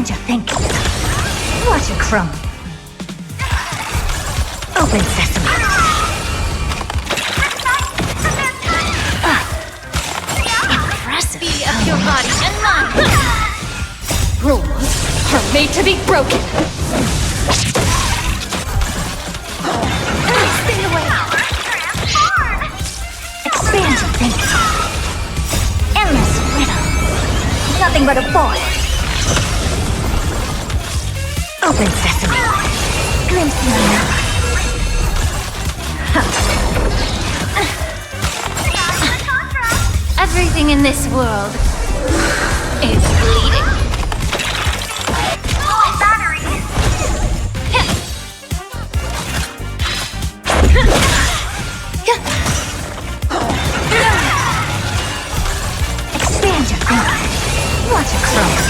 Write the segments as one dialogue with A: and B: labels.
A: Expand your thinking. Watch it crumble. Open sesame. Impressive.
B: Be of your body and mind. Rules are made to be broken.
A: Stay away. Expand your thinking. Endless riddle. Nothing but a boy. Open sesame. Glimpse in another.
B: Everything in this world is bleeding.
A: Expand your thinking. Watch it crumble.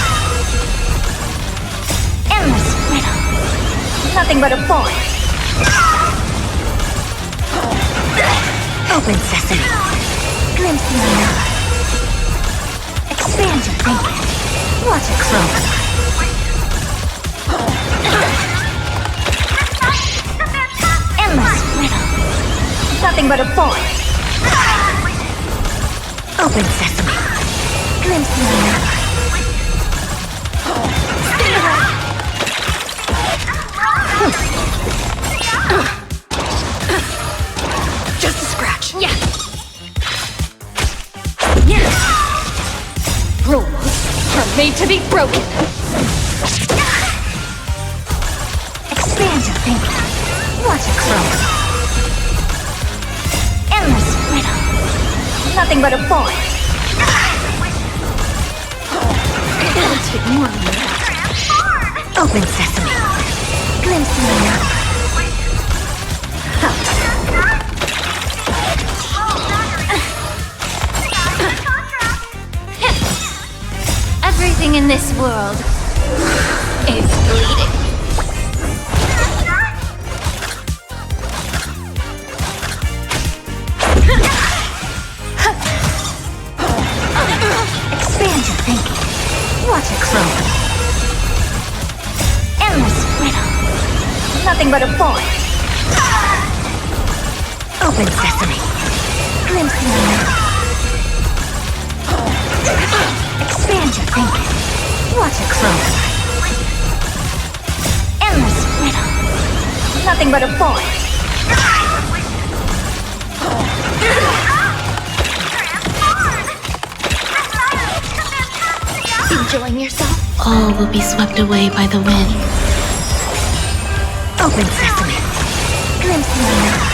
A: Endless riddle. Nothing but a boy. Open sesame. Glimpse in another. Expand your thinking. Watch it crumble. Endless riddle. Nothing but a boy. Open sesame. Glimpse in another.
B: Just a scratch. Yeah. Rules are made to be broken.
A: Expand your thinking. Watch it crumble. Endless riddle. Nothing but a boy.
B: It'll take more than that.
A: Open sesame. Glimpse in another.
B: Everything in this world is bleeding.
A: Expand your thinking. Watch it crumble. Endless riddle. Nothing but a boy. Open sesame. Glimpse in another. Expand your thinking. Watch it crumble. Endless riddle. Nothing but a boy.
B: Enjoying yourself?
C: All will be swept away by the wind.
A: Open sesame. Glimpse in another.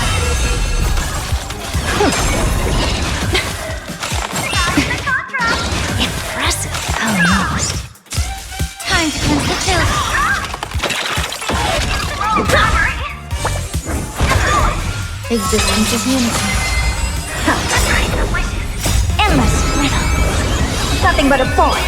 A: Impressive. Almost.
B: Time to cleanse the children.
C: Existence is unity.
A: Endless riddle. Nothing but a boy.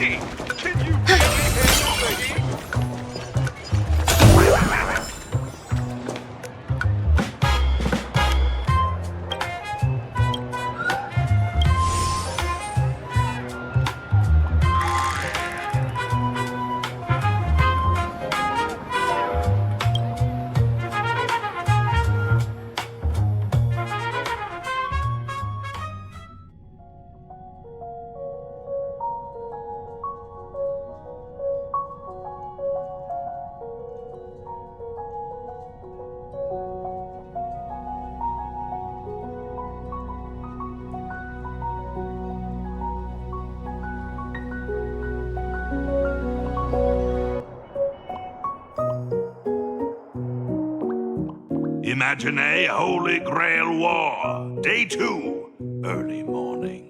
D: crazy! Can you really handle the heat? Imagine a Holy Grail War, Day 2, early morning.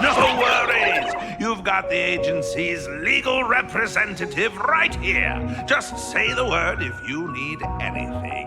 D: No worries! You've got the agency's legal representative right here. Just say the word if you need anything.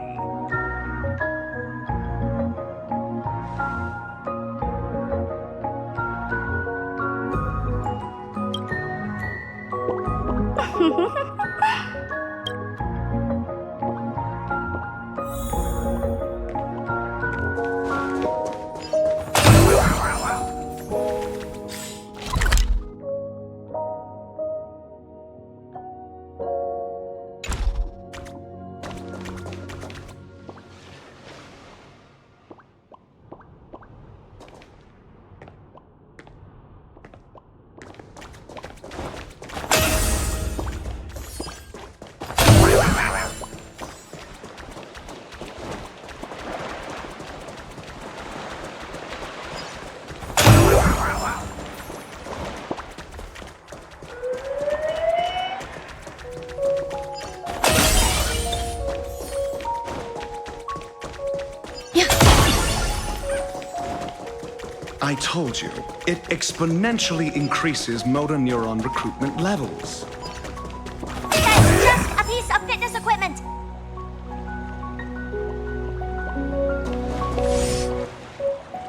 E: I told you, it exponentially increases motor neuron recruitment levels.
A: That's just a piece of fitness equipment.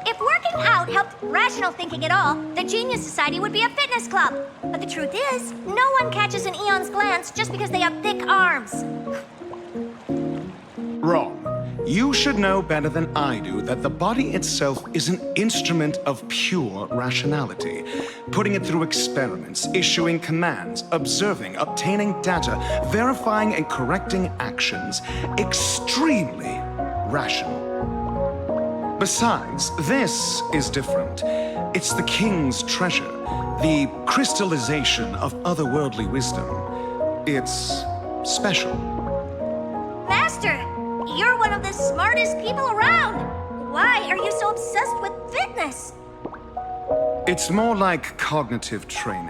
A: If working out helped rational thinking at all, the Genius Society would be a fitness club. But the truth is, no one catches an Eon's glance just because they have thick arms.
E: Wrong. You should know better than I do that the body itself is an instrument of pure rationality. Putting it through experiments, issuing commands, observing, obtaining data, verifying and correcting actions. Extremely rational. Besides, this is different. It's the king's treasure, the crystallization of otherworldly wisdom. It's special.
A: Master, you're one of the smartest people around. Why are you so obsessed with fitness?
E: It's more like cognitive training.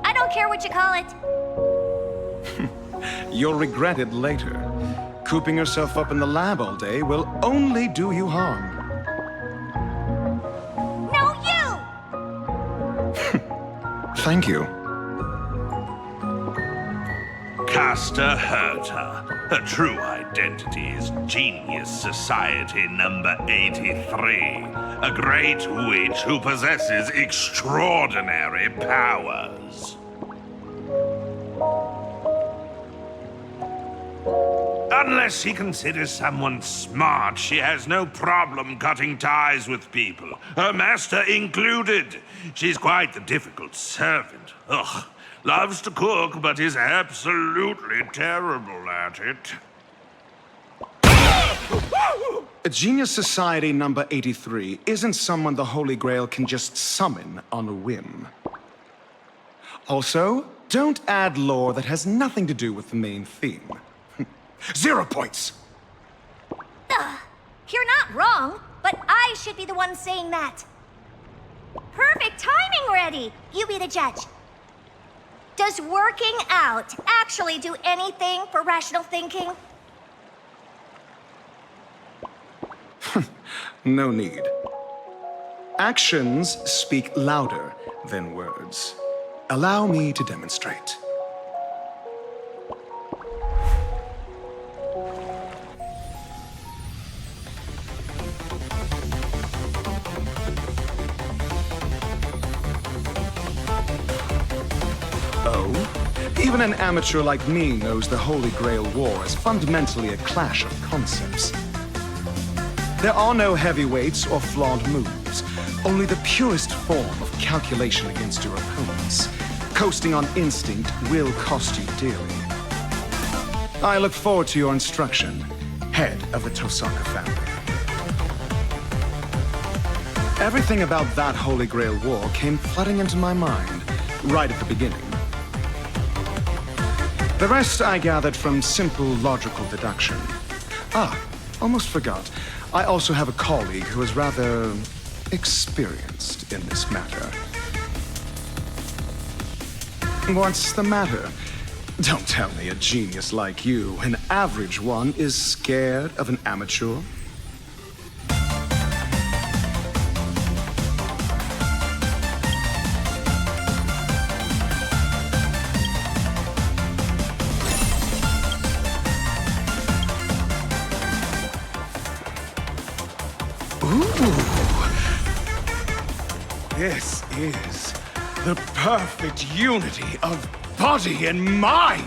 A: I don't care what you call it.
E: You'll regret it later. Cooping yourself up in the lab all day will only do you harm.
A: No, you!
E: Thank you.
D: Castor Herta. Her true identity is Genius Society number 83. A great witch who possesses extraordinary powers. Unless she considers someone smart, she has no problem cutting ties with people, her master included. She's quite the difficult servant. Ugh. Loves to cook, but is absolutely terrible at it.
E: A Genius Society number 83 isn't someone the Holy Grail can just summon on a whim. Also, Don't add lore that has nothing to do with the main theme. 0 points!
A: You're not wrong, but I should be the one saying that. Perfect timing, Reddy. You be the judge. Does working out actually do anything for rational thinking?
E: No need. Actions speak louder than words. Allow me to demonstrate. Even an amateur like me knows the Holy Grail War is fundamentally a clash of concepts. There are no heavyweights or flawed moves, only the purest form of calculation against your opponents. Coasting on instinct will cost you dearly. I look forward to your instruction, head of the Tosaka family. Everything about that Holy Grail War came flooding into my mind, right at the beginning. The rest I gathered from simple logical deduction. Almost forgot. I also have a colleague who is rather experienced in this matter. What's the matter? Don't tell me a genius like you, an average one, is scared of an amateur. This is the perfect unity of body and mind!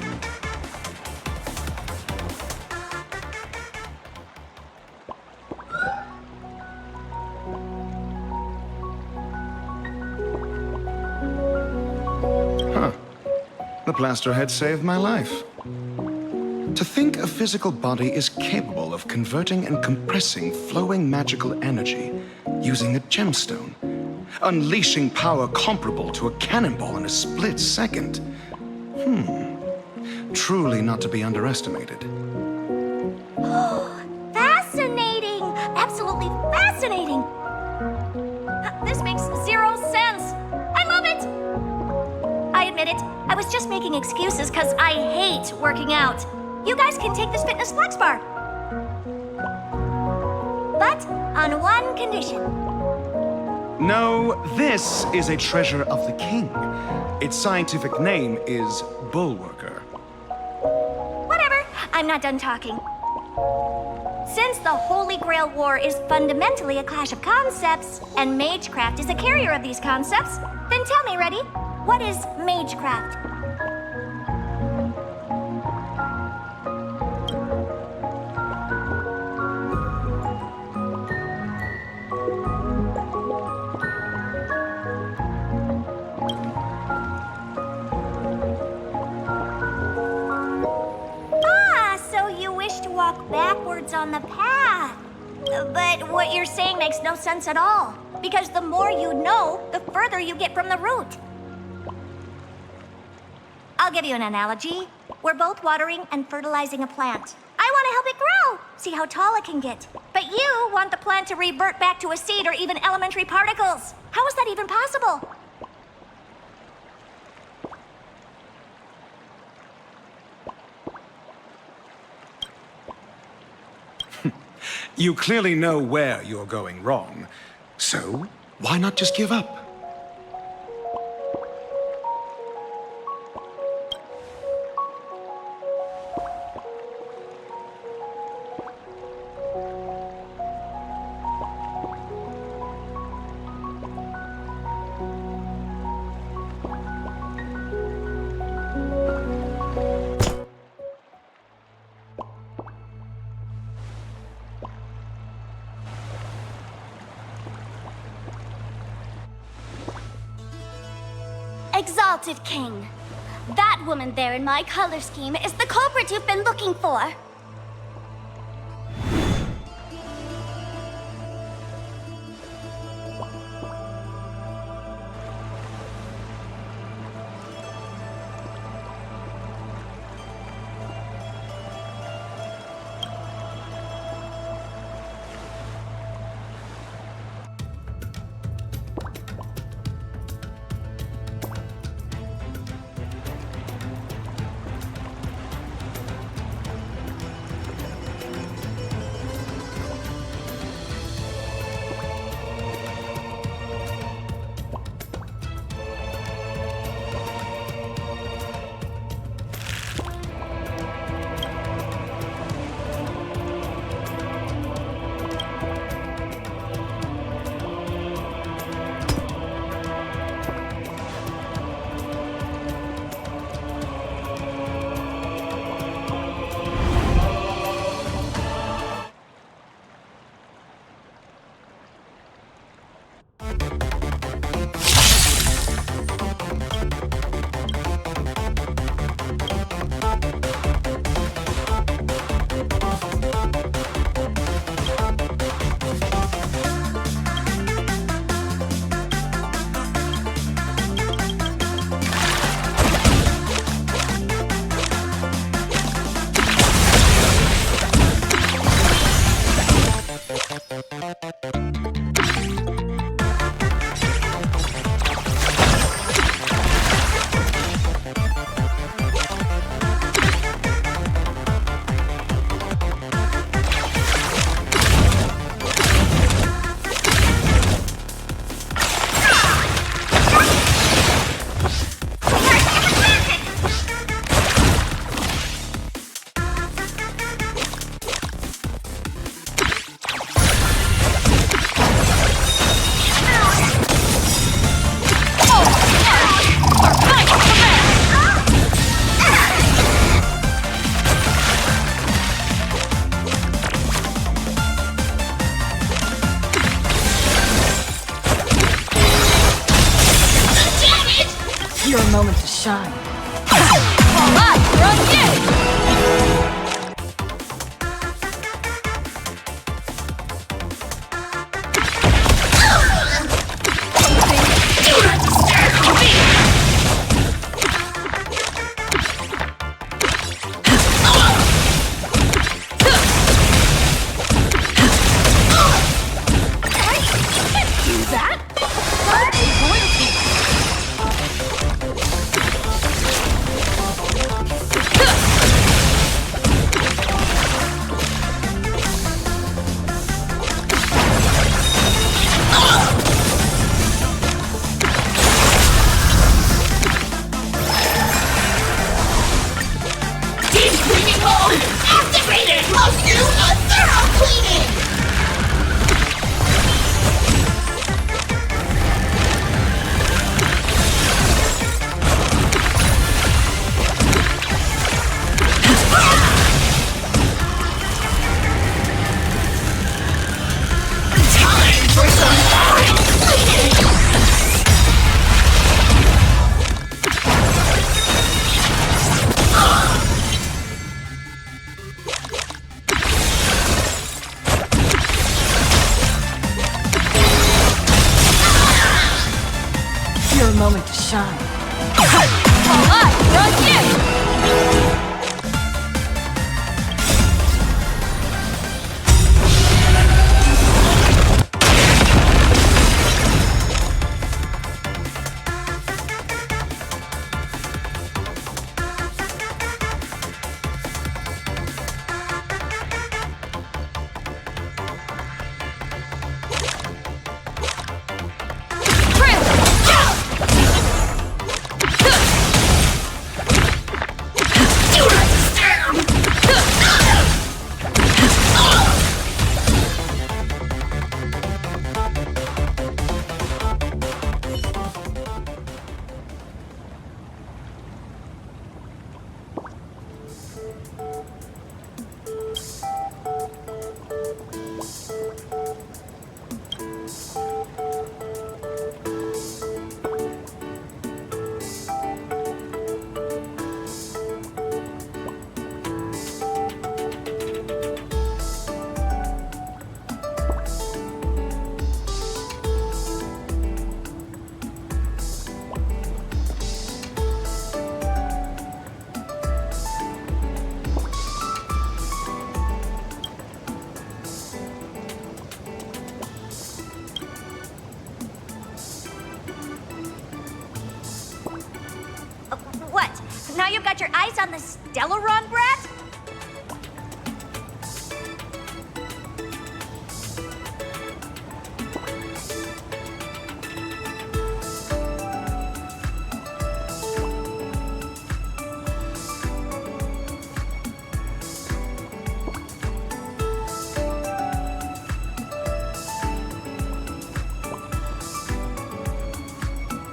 E: The plaster head saved my life. To think a physical body is capable of converting and compressing flowing magical energy using a gemstone, unleashing power comparable to a cannonball in a split second. Truly not to be underestimated.
A: Fascinating! Absolutely fascinating! This makes zero sense. I love it! I admit it, I was just making excuses because I hate working out. You guys can take this fitness flex bar. But on one condition.
E: No, this is a treasure of the king. Its scientific name is Bullworker.
A: Whatever, I'm not done talking. Since the Holy Grail War is fundamentally a clash of concepts, and Magecraft is a carrier of these concepts, then tell me, Reddy, what is Magecraft? Backwards on the path. But what you're saying makes no sense at all. Because the more you know, the further you get from the root. I'll give you an analogy. We're both watering and fertilizing a plant. I want to help it grow, see how tall it can get. But you want the plant to revert back to a seed or even elementary particles. How is that even possible?
E: You clearly know where you're going wrong. So, why not just give up?
F: Exalted King, that woman there in my color scheme is the culprit you've been looking for.
B: to shine. All eyes are on you! Your moment to shine. All eyes are on you!
A: What? Now you've got your eyes on the Stellaron brat?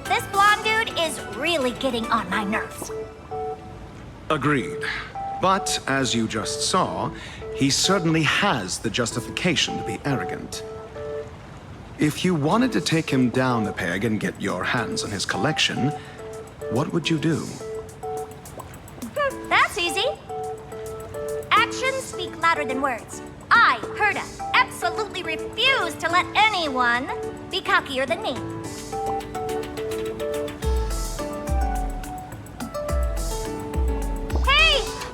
A: This blonde dude is really getting on my nerves.
E: Agreed. But, as you just saw, he certainly has the justification to be arrogant. If you wanted to take him down a peg and get your hands on his collection, what would you do?
A: That's easy. Actions speak louder than words. I, Herta, absolutely refuse to let anyone be cockier than me.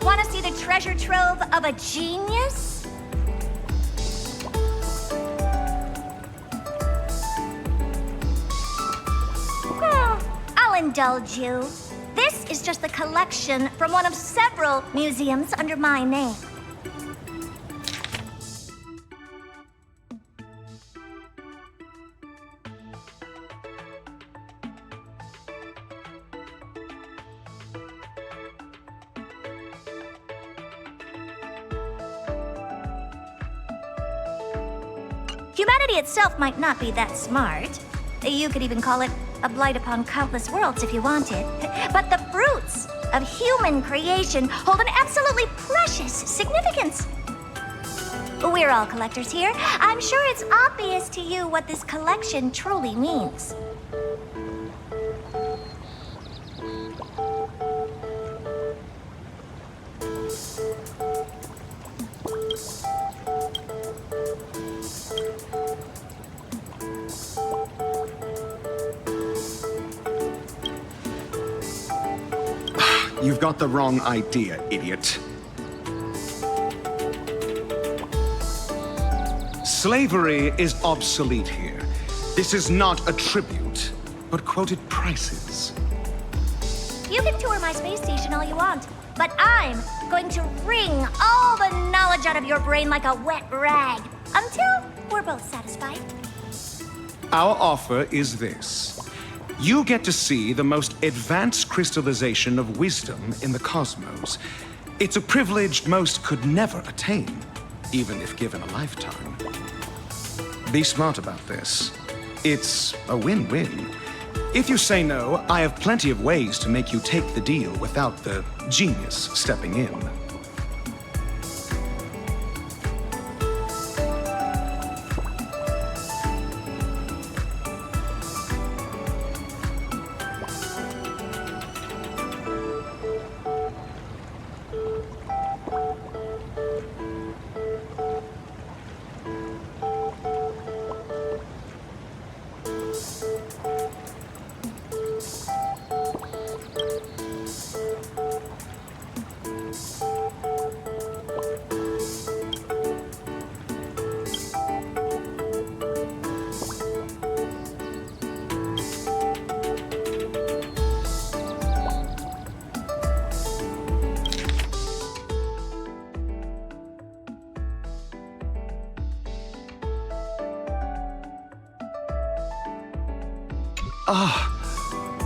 A: Want to see the treasure trove of a genius? I'll indulge you. This is just the collection from one of several museums under my name. Humanity itself might not be that smart. You could even call it a blight upon countless worlds if you wanted. But the fruits of human creation hold an absolutely precious significance. We're all collectors here. I'm sure it's obvious to you what this collection truly means.
E: You've got the wrong idea, idiot. Slavery is obsolete here. This is not a tribute, but quoted prices.
A: You can tour my space station all you want, but I'm going to wring all the knowledge out of your brain like a wet rag until we're both satisfied.
E: Our offer is this. You get to see the most advanced crystallization of wisdom in the cosmos. It's a privilege most could never attain, even if given a lifetime. Be smart about this. It's a win-win. If you say no, I have plenty of ways to make you take the deal without the genius stepping in.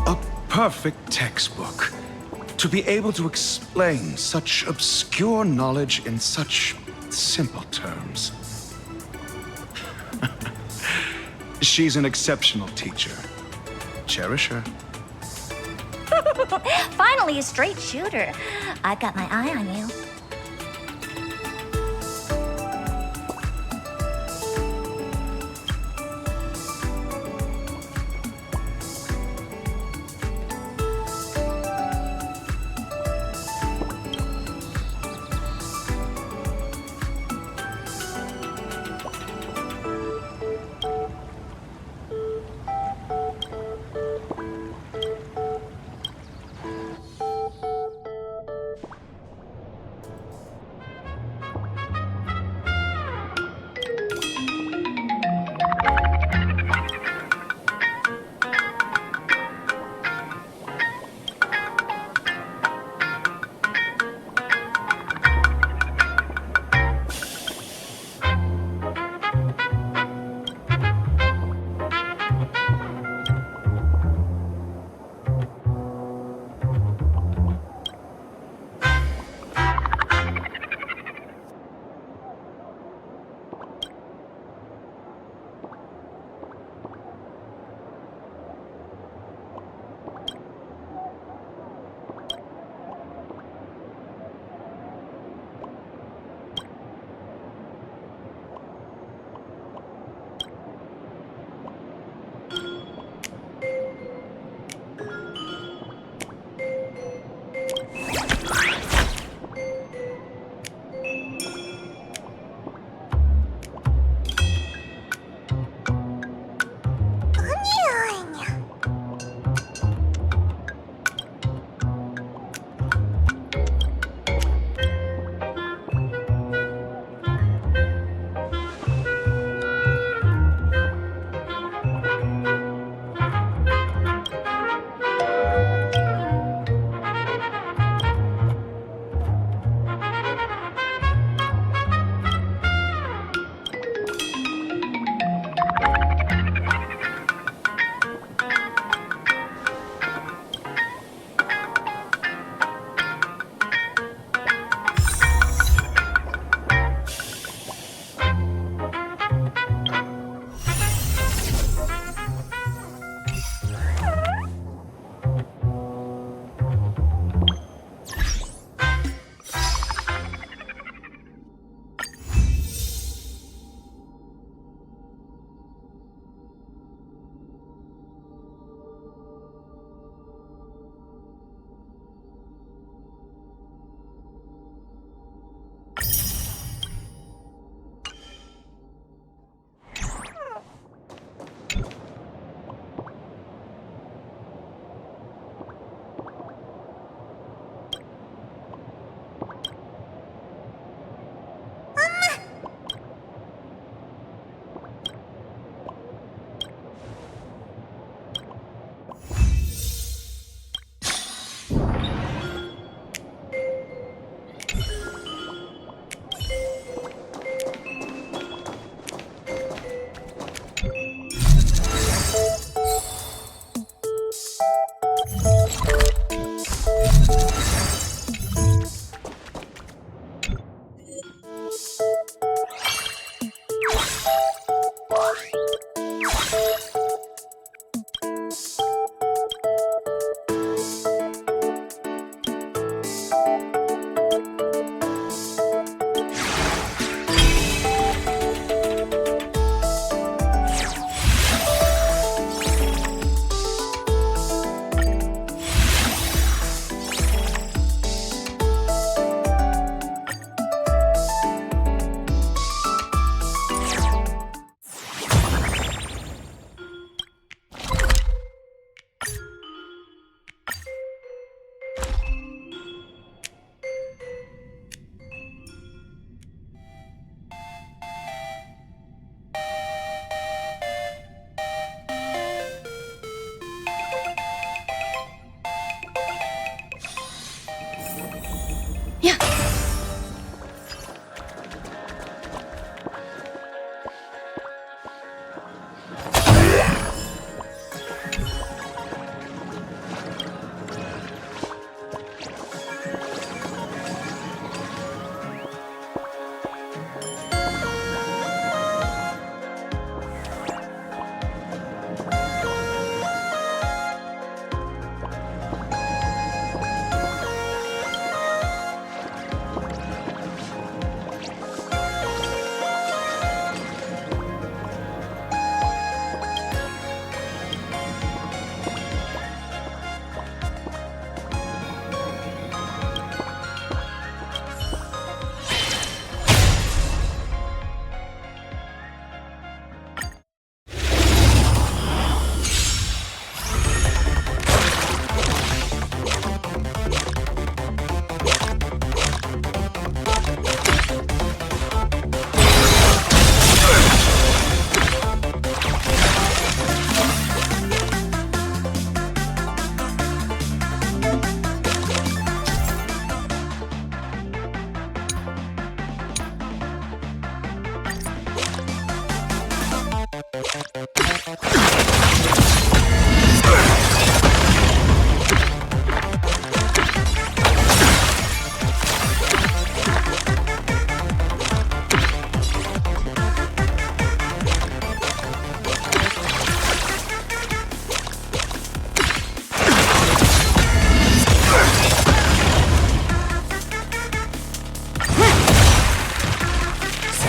E: A perfect textbook. To be able to explain such obscure knowledge in such simple terms. She's an exceptional teacher. Cherish her.
A: Finally, a straight shooter. I've got my eye on you.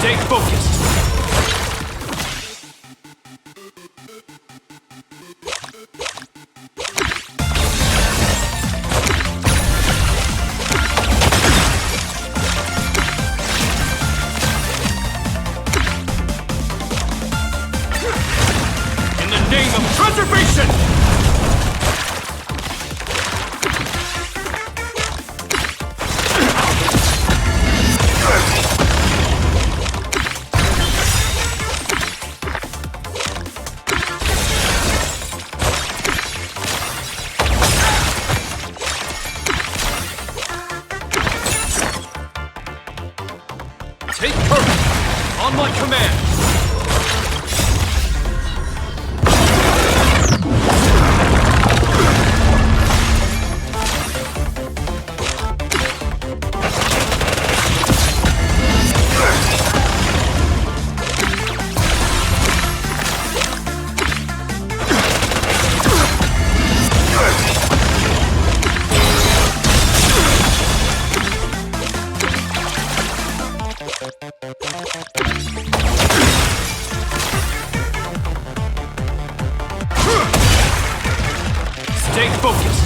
G: Stay focused. In the name of preservation! Take cover! On my command! Stay focused!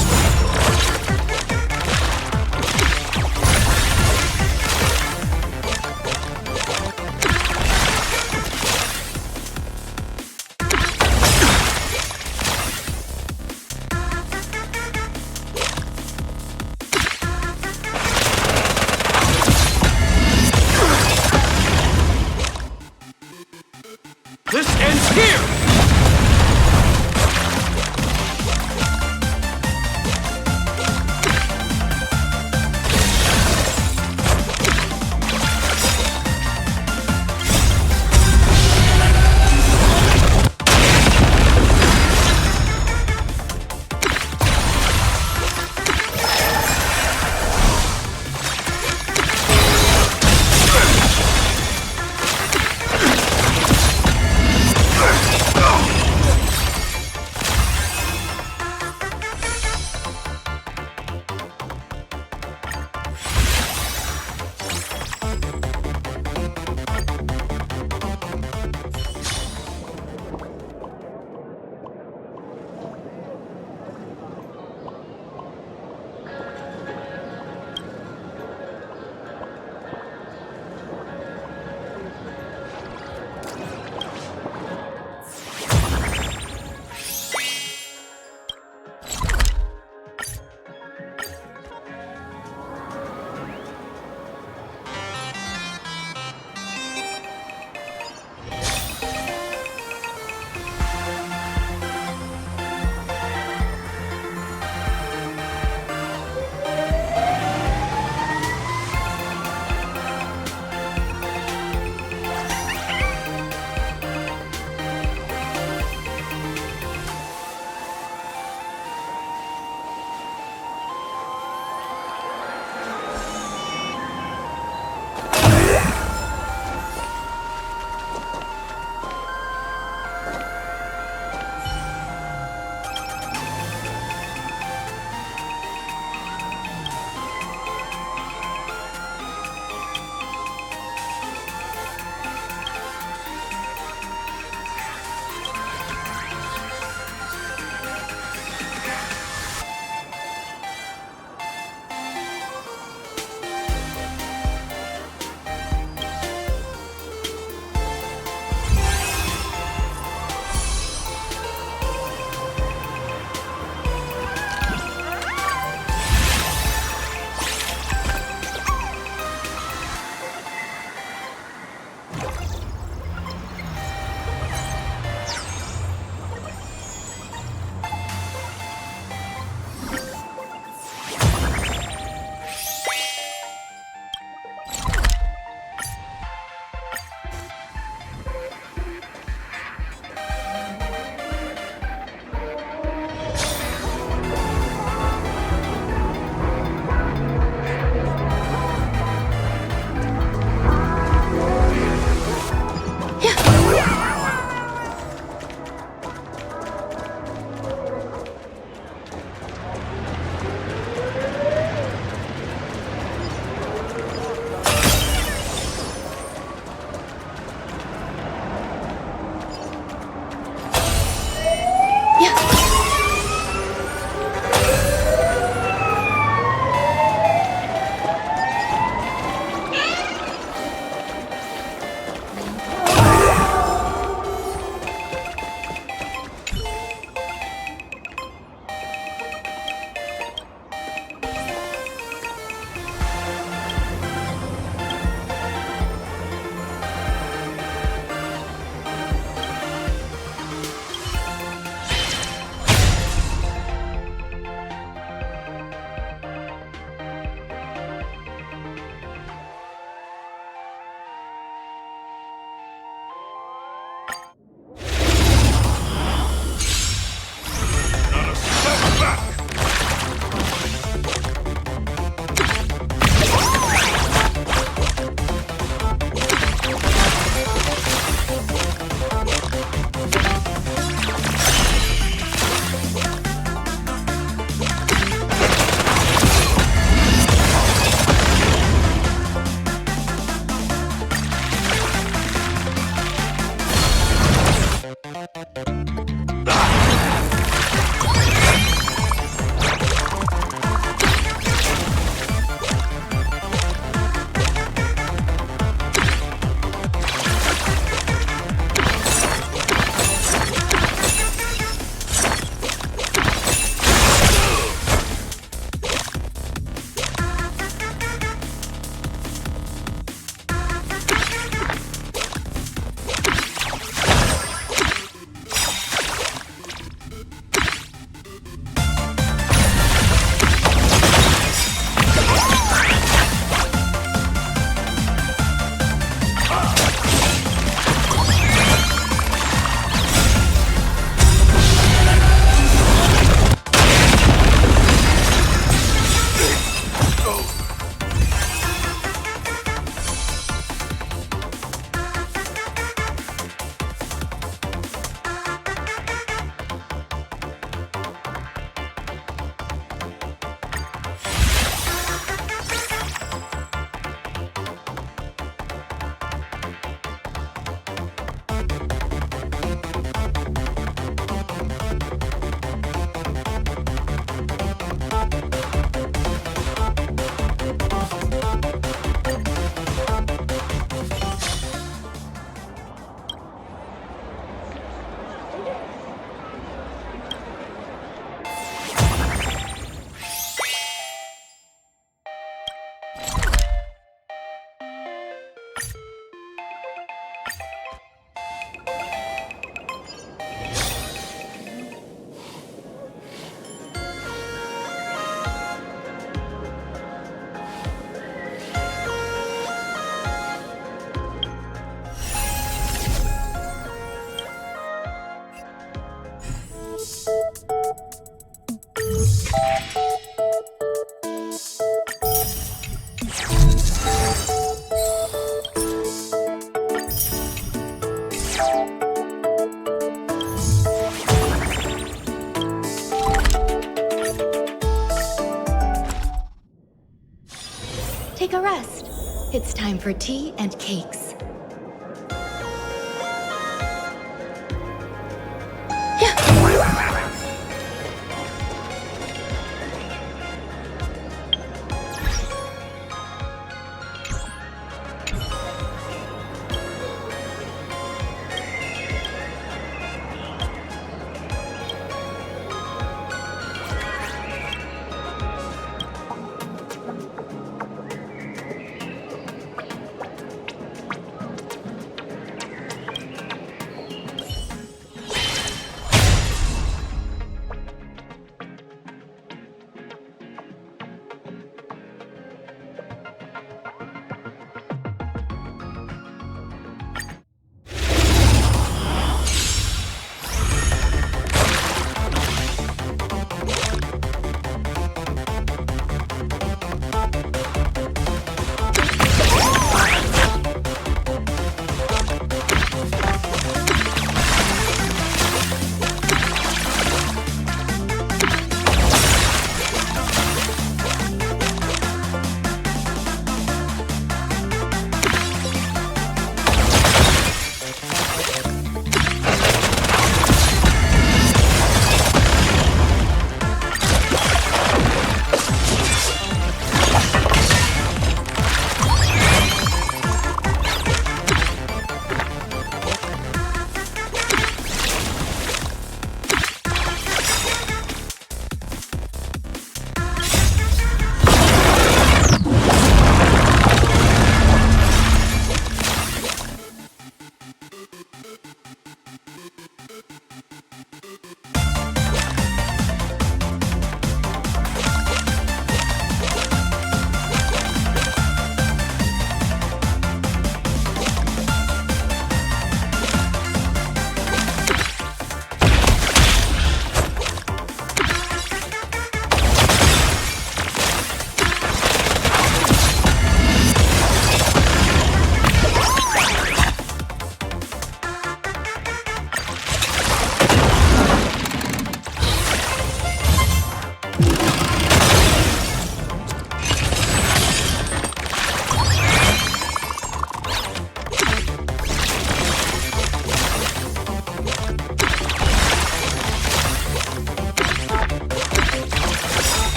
C: It's time for tea and cakes.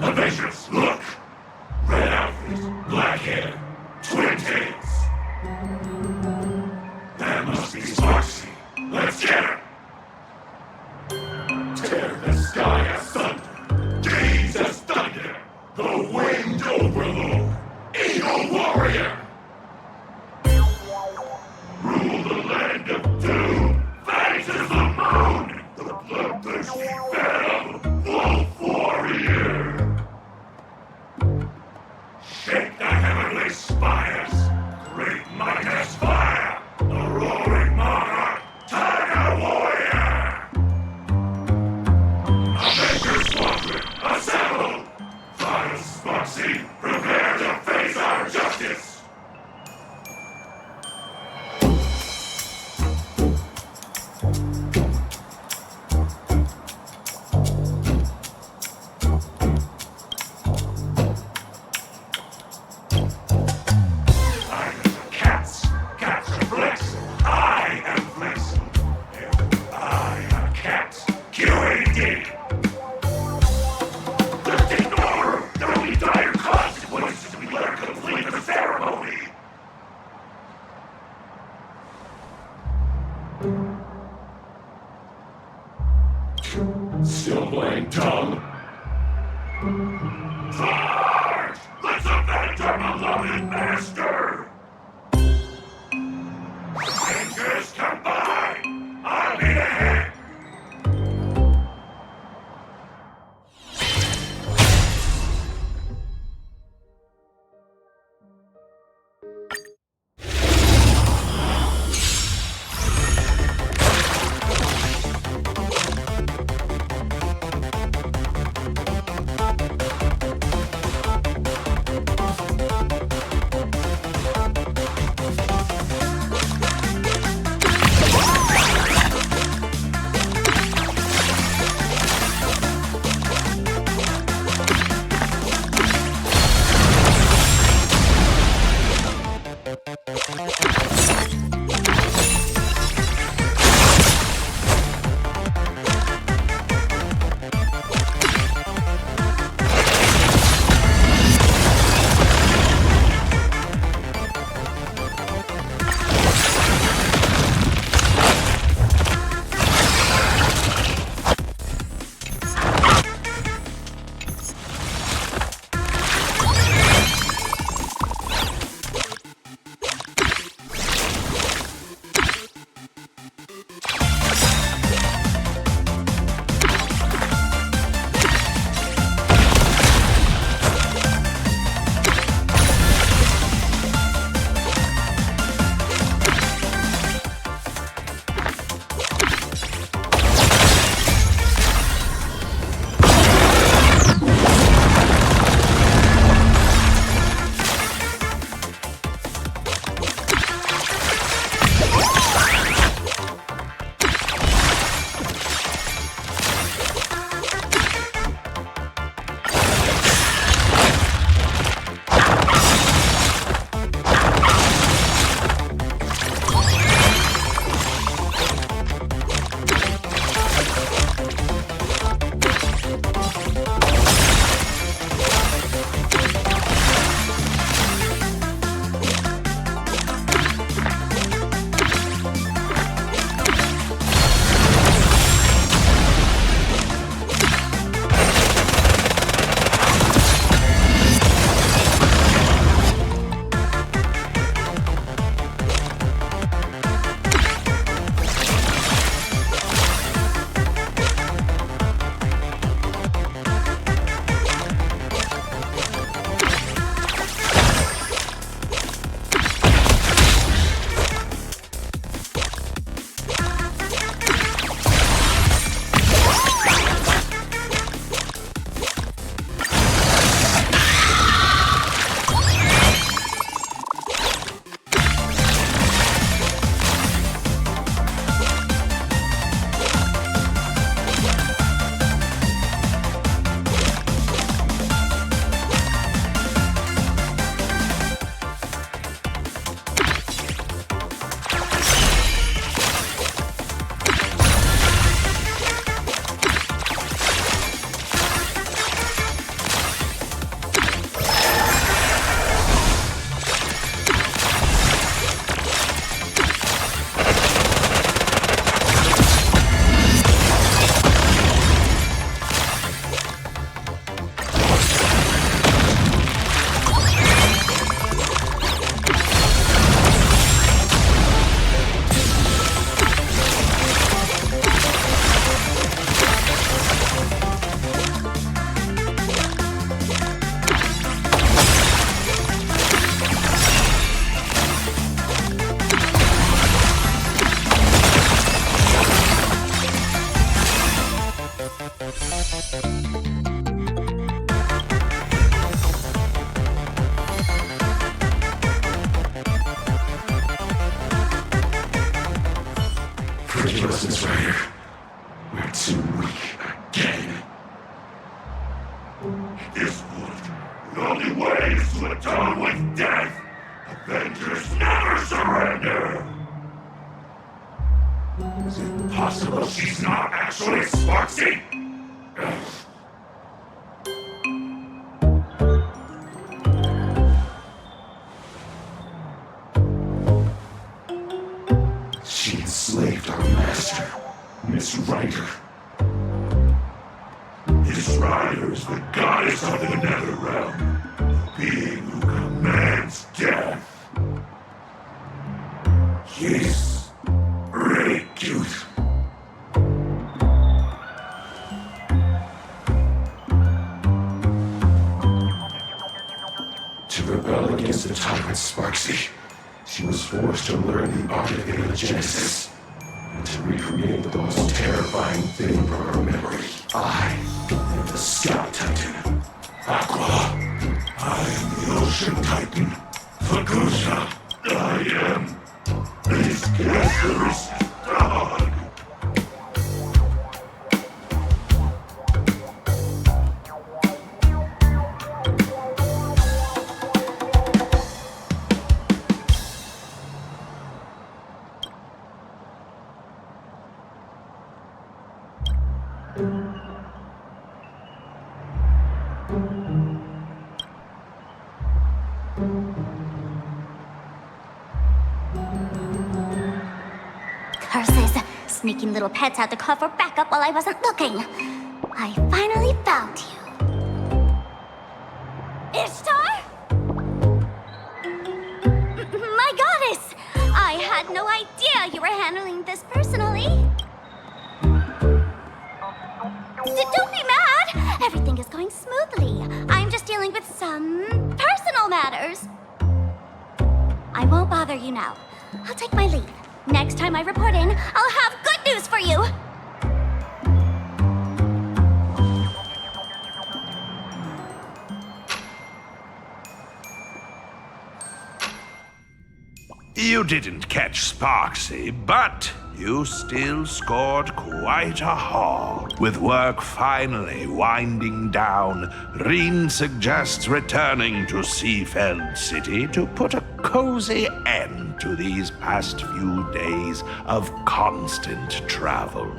D: Avengers, look! Red outfit, black hair, twin tails. That must be Sparksy. Let's get her! Tear the sky asunder, gaze as thunder, the winged overlord, Eagle warrior! Rule the land of doom! Faces the moon! The bloodthirsty fell! Wolf warrior! Shake the heavenly spires! Great might aspire! The roaring monarch! Tiger warrior! Avengers squadron, assemble! Final Sparksy, prepare to face our justice! Cats are flex. I am flex. I am cat. QAD. Just ignore her. There will be dire consequences if we let her complete the ceremony. Still playing dumb? Charge! Let's avenge our beloved master! Strangers come by! I'll be ahead!
H: Resistance Rider. We're too weak again.
D: This would. The only way is to atone with death. Avengers never surrender. Is it possible she's not actually Sparksy?
H: She enslaved our master, Miss Rider.
D: This rider is the goddess of the Netherrealm, the being who commands death. She's really cute.
H: To rebel against the tyrant Sparksy, she was forced to learn the art of Genesis and to recreate the most terrifying thing from her memory. I am the Sky Titan, Aqua.
D: I am the Ocean Titan, Fagusha. I am this cancerous dog.
F: Curses! Sneaking little pets had to call for backup while I wasn't looking. I finally found you. Ishtar? My goddess! I had no idea you were handling this personally. Don't be mad! Everything is going smoothly. I'm just dealing with some personal matters. I won't bother you now. I'll take my leave. Next time I report in, I'll have good news for you!
D: You didn't catch Sparksy, but you still scored quite a haul. With work finally winding down, Reen suggests returning to Seafeld City to put a cozy end to these past few days of constant travel.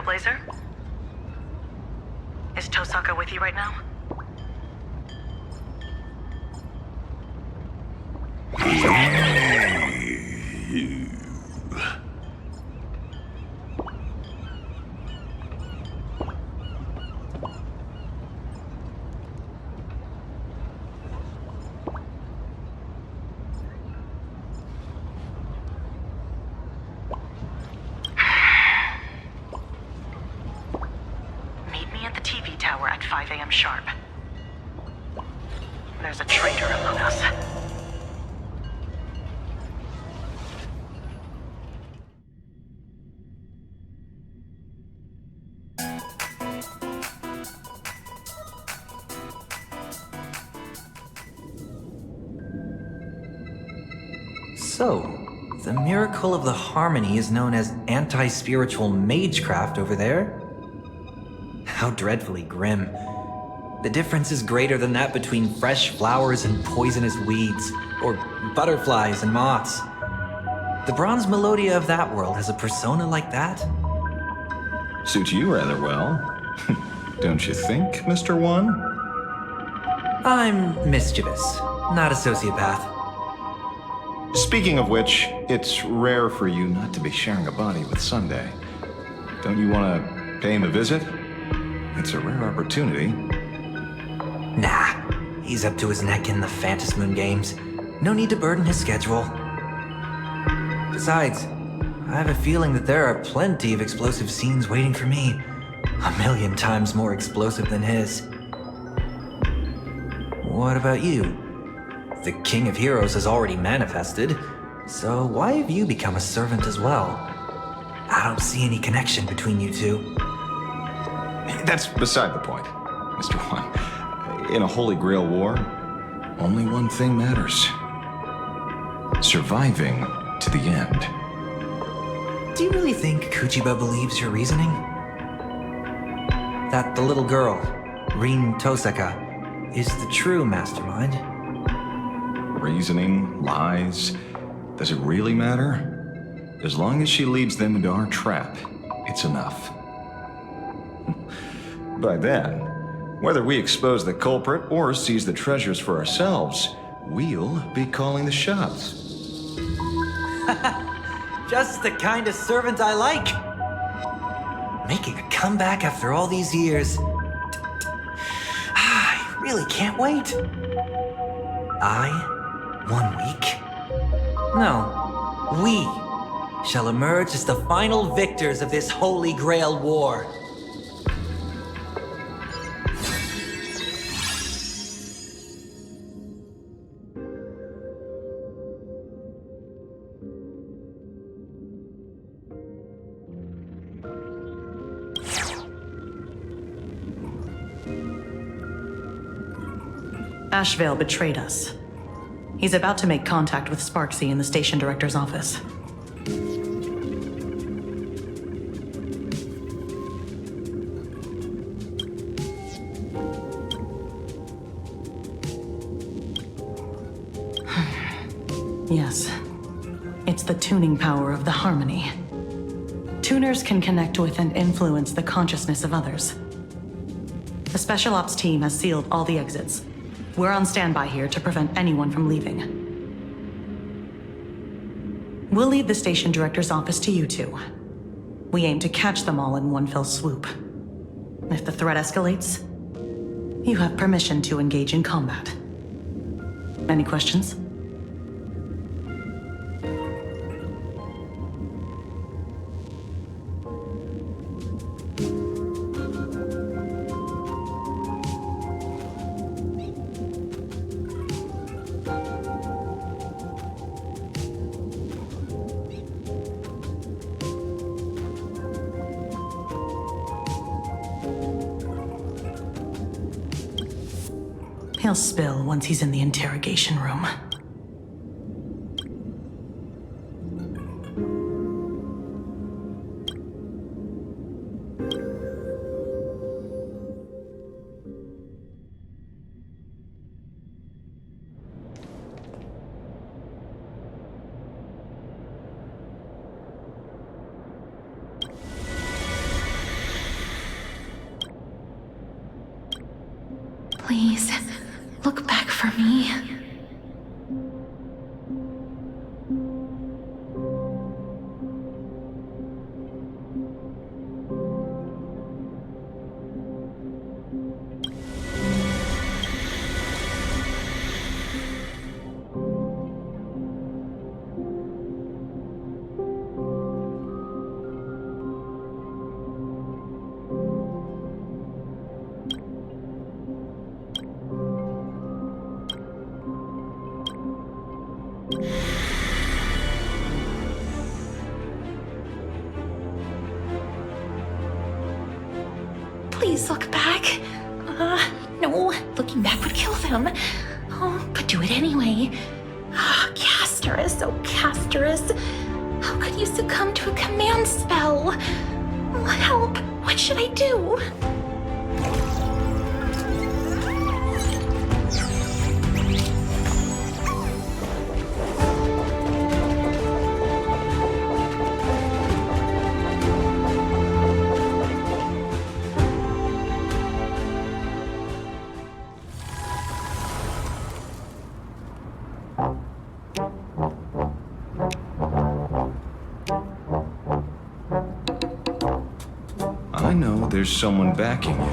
I: Trailblazer? Is Tosaka with you right now? Meet me at the TV tower at 5 a.m. sharp. There's a traitor among us.
J: So, the miracle of the harmony is known as anti-spiritual magecraft over there? How dreadfully grim. The difference is greater than that between fresh flowers and poisonous weeds, or butterflies and moths. The bronze melodia of that world has a persona like that?
K: Suits you rather well. Don't you think, Mr. One?
J: I'm mischievous, not a sociopath.
K: Speaking of which, it's rare for you not to be sharing a body with Sunday. Don't you want to pay him a visit? It's a rare opportunity.
J: Nah, he's up to his neck in the Phantasmoon games. No need to burden his schedule. Besides, I have a feeling that there are plenty of explosive scenes waiting for me. 1,000,000 times more explosive than his. What about you? The King of Heroes has already manifested, so why have you become a servant as well? I don't see any connection between you two.
K: That's beside the point, Mr. One. In a Holy Grail war, only one thing matters. Surviving to the end.
J: Do you really think Kuchiba believes your reasoning? That the little girl, Rin Tosaka, is the true mastermind?
K: Reasoning, lies, does it really matter? As long as she leads them into our trap, it's enough. By then, whether we expose the culprit or seize the treasures for ourselves, we'll be calling the shots.
J: Just the kind of servant I like. Making a comeback after all these years. I really can't wait. 1 week? No, we shall emerge as the final victors of this Holy Grail war.
I: Ashvale betrayed us. He's about to make contact with Sparksy in the station director's office. Yes. It's the tuning power of the harmony. Tuners can connect with and influence the consciousness of others. The Special Ops team has sealed all the exits. We're on standby here to prevent anyone from leaving. We'll leave the station director's office to you two. We aim to catch them all in one fell swoop. If the threat escalates, you have permission to engage in combat. Any questions? He'll spill once he's in the interrogation room.
C: Please, look back for me. Please look back. No, looking back would kill them. Oh, but do it anyway. Castorus, oh Castorus. How could you succumb to a command spell? Oh, help. What should I do?
K: I know there's someone backing you.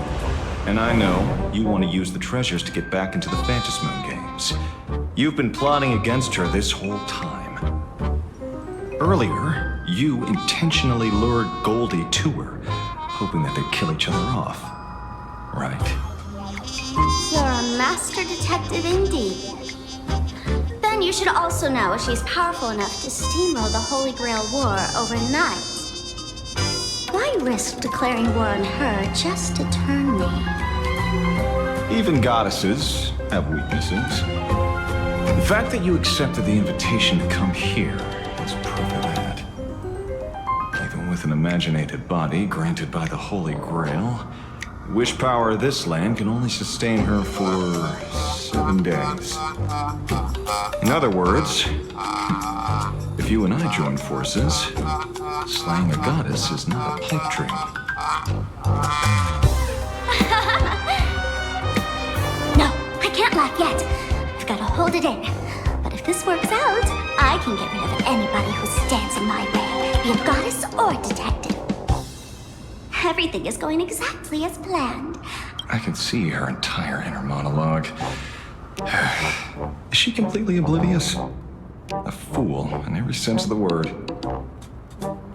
K: And I know you want to use the treasures to get back into the Phantasmoon games. You've been plotting against her this whole time. Earlier, you intentionally lured Goldie to her, hoping that they'd kill each other off. Right?
F: You're a master detective indeed. Then you should also know she's powerful enough to steamroll the Holy Grail War overnight. Why risk declaring war on her just to turn me?
K: Even goddesses have weaknesses. The fact that you accepted the invitation to come here is proof of that. Even with an imaginated body granted by the Holy Grail, wish power of this land can only sustain her for 7 days. In other words, if you and I join forces, slaying a goddess is not a pipe dream.
F: No, I can't laugh yet. I've got to hold it in. But if this works out, I can get rid of anybody who stands in my way, be it goddess or detective. Everything is going exactly as planned.
K: I can see her entire inner monologue. Is she completely oblivious? A fool in every sense of the word.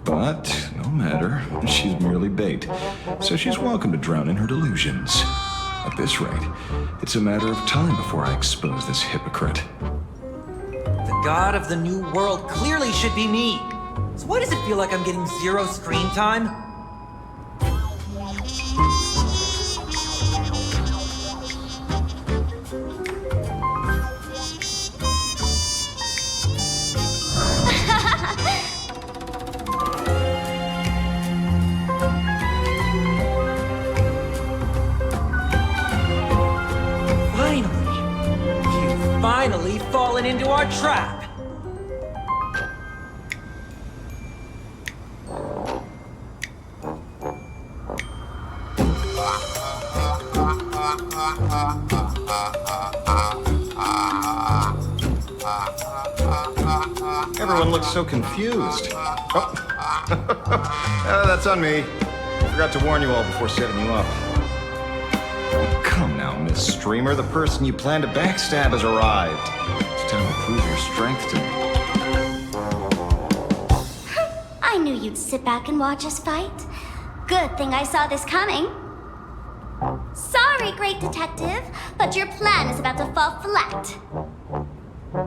K: But, no matter, she's merely bait, so she's welcome to drown in her delusions. At this rate, it's a matter of time before I expose this hypocrite.
J: The god of the new world clearly should be me. So why does it feel like I'm getting 0 screen time? Finally fallen into our trap!
K: Everyone looks so confused. Oh, that's on me. Forgot to warn you all before setting you up. Oh, come now, Miss Streamer. The person you plan to backstab has arrived. It's time to prove your strength to me.
F: I knew you'd sit back and watch us fight. Good thing I saw this coming. Sorry, great detective, but your plan is about to fall flat.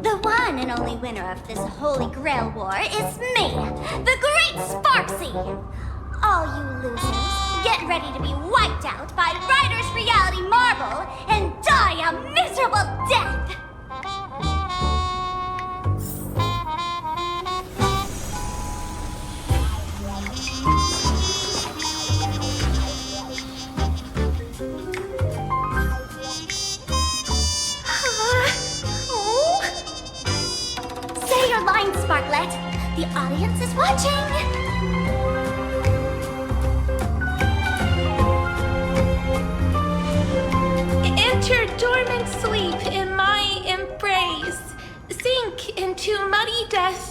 F: The one and only winner of this Holy Grail War is me, the Great Sparksy! All you losers, get ready to be wiped out by Ryder's Reality Marble and die a miserable death! Say your line, Sparklet. The audience is watching.
C: Enter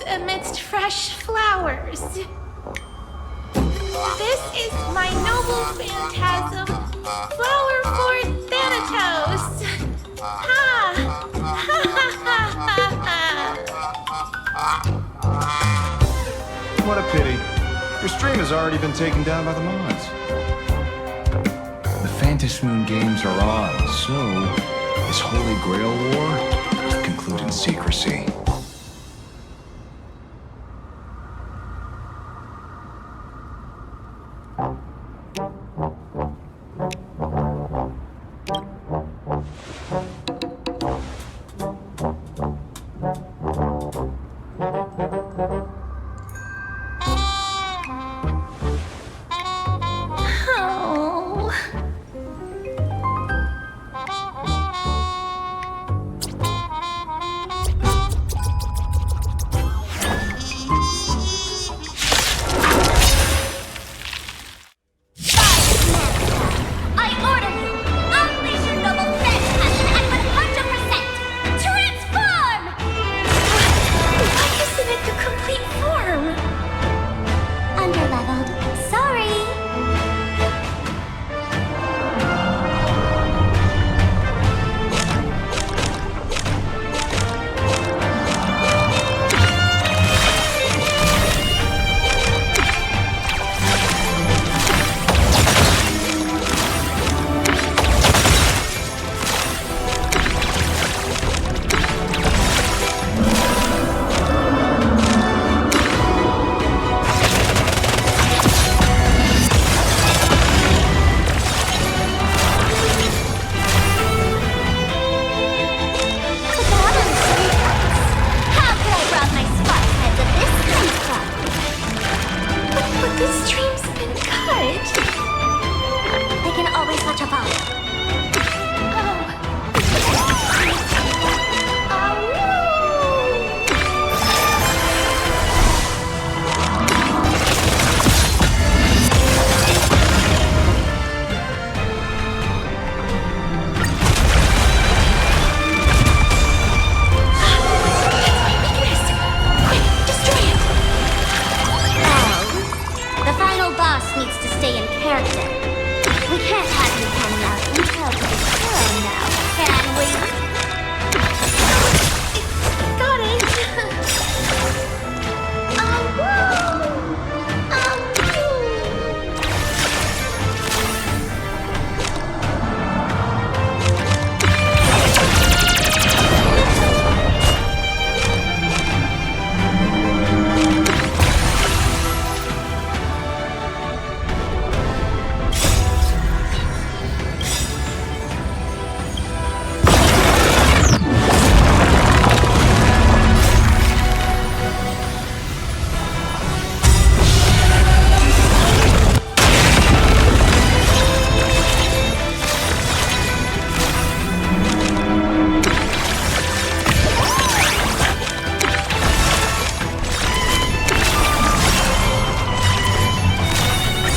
C: amidst fresh flowers. This is my noble phantasm, Flower for Thanatos. Ha! Ha ha ha ha ha!
K: What a pity. Your stream has already been taken down by the mods. The Phantasmoon games are on, so this Holy Grail war will conclude in secrecy.
C: Oh.
F: I order you! Unleash your noble phantasm at 100%! Transform!
C: Why isn't it the complete form?
F: Underleveled. Sorry. How could I rob my spark heads of this kind of
C: But the stream's been cut.
F: They can always watch a VOD. The final boss needs to stay in character. We can't have you coming out until to the show now, can we?
C: Got it.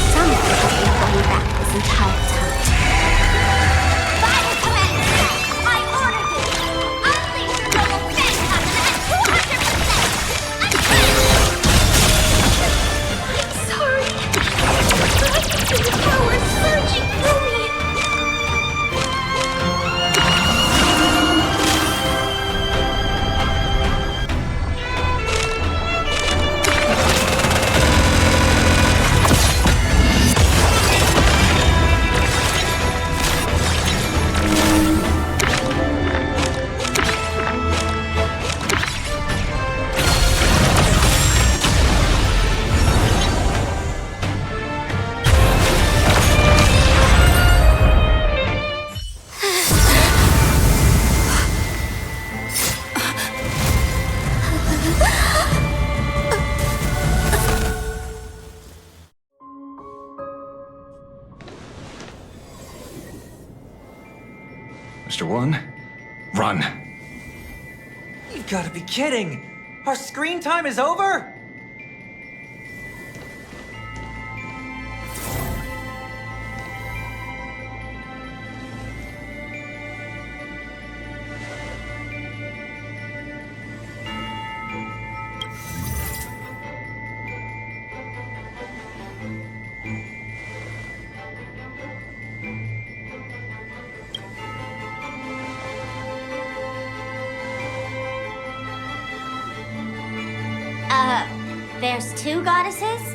F: Someone has been holding back this entire time. Final command! I order you! Unleash your noble phantasm at 200%!
C: I'm sorry. I can feel the power surging through me.
K: Mr. One, run.
J: You've got to be kidding! Our screen time is over?
F: There's two goddesses?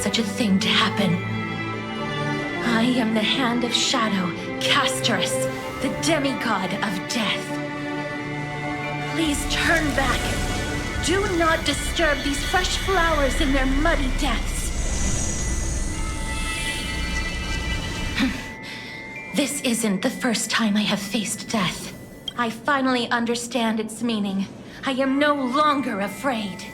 C: Such a thing to happen. I am the Hand of Shadow, Casterus, the demigod of death. Please turn back. Do not disturb these fresh flowers in their muddy depths. This isn't the first time I have faced death. I finally understand its meaning. I am no longer afraid.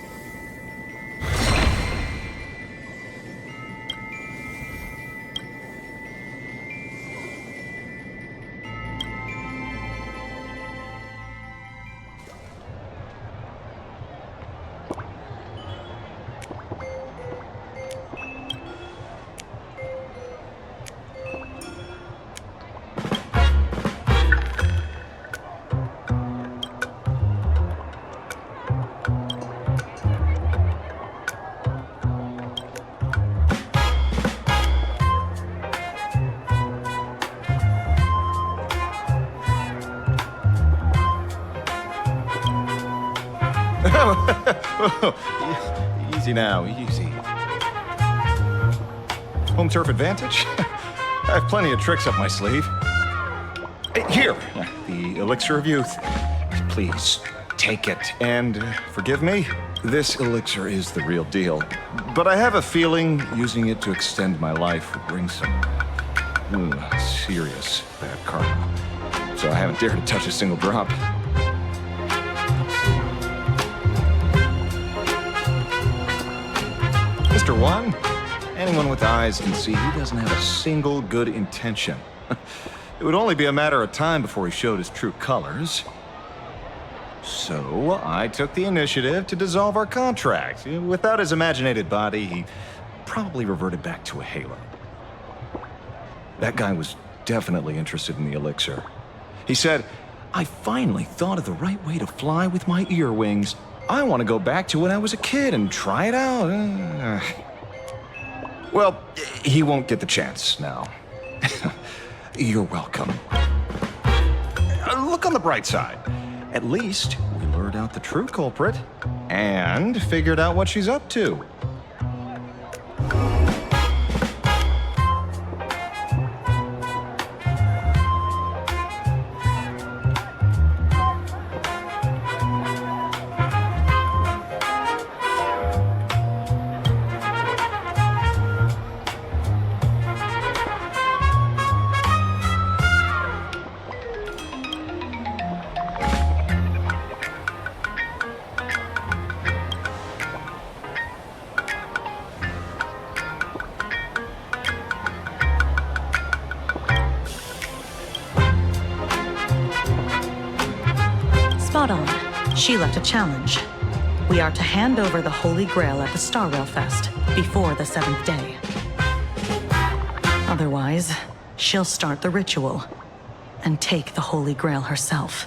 K: Easy now, easy. Home turf advantage? I have plenty of tricks up my sleeve. Here, the elixir of youth. Please, take it. And forgive me, this elixir is the real deal. But I have a feeling using it to extend my life would bring some serious bad karma. So I haven't dared to touch a single drop. Mr. One, anyone with eyes can see he doesn't have a single good intention. It would only be a matter of time before he showed his true colors. So I took the initiative to dissolve our contract. Without his imaginated body, he probably reverted back to a halo. That guy was definitely interested in the elixir. He said, I finally thought of the right way to fly with my ear wings. I want to go back to when I was a kid and try it out. Well, he won't get the chance now. You're welcome. Look on the bright side. At least we lured out the true culprit and figured out what she's up to.
I: Spot on. She left a challenge. We are to hand over the Holy Grail at the Starrail Fest before the 7th day. Otherwise, she'll start the ritual and take the Holy Grail herself.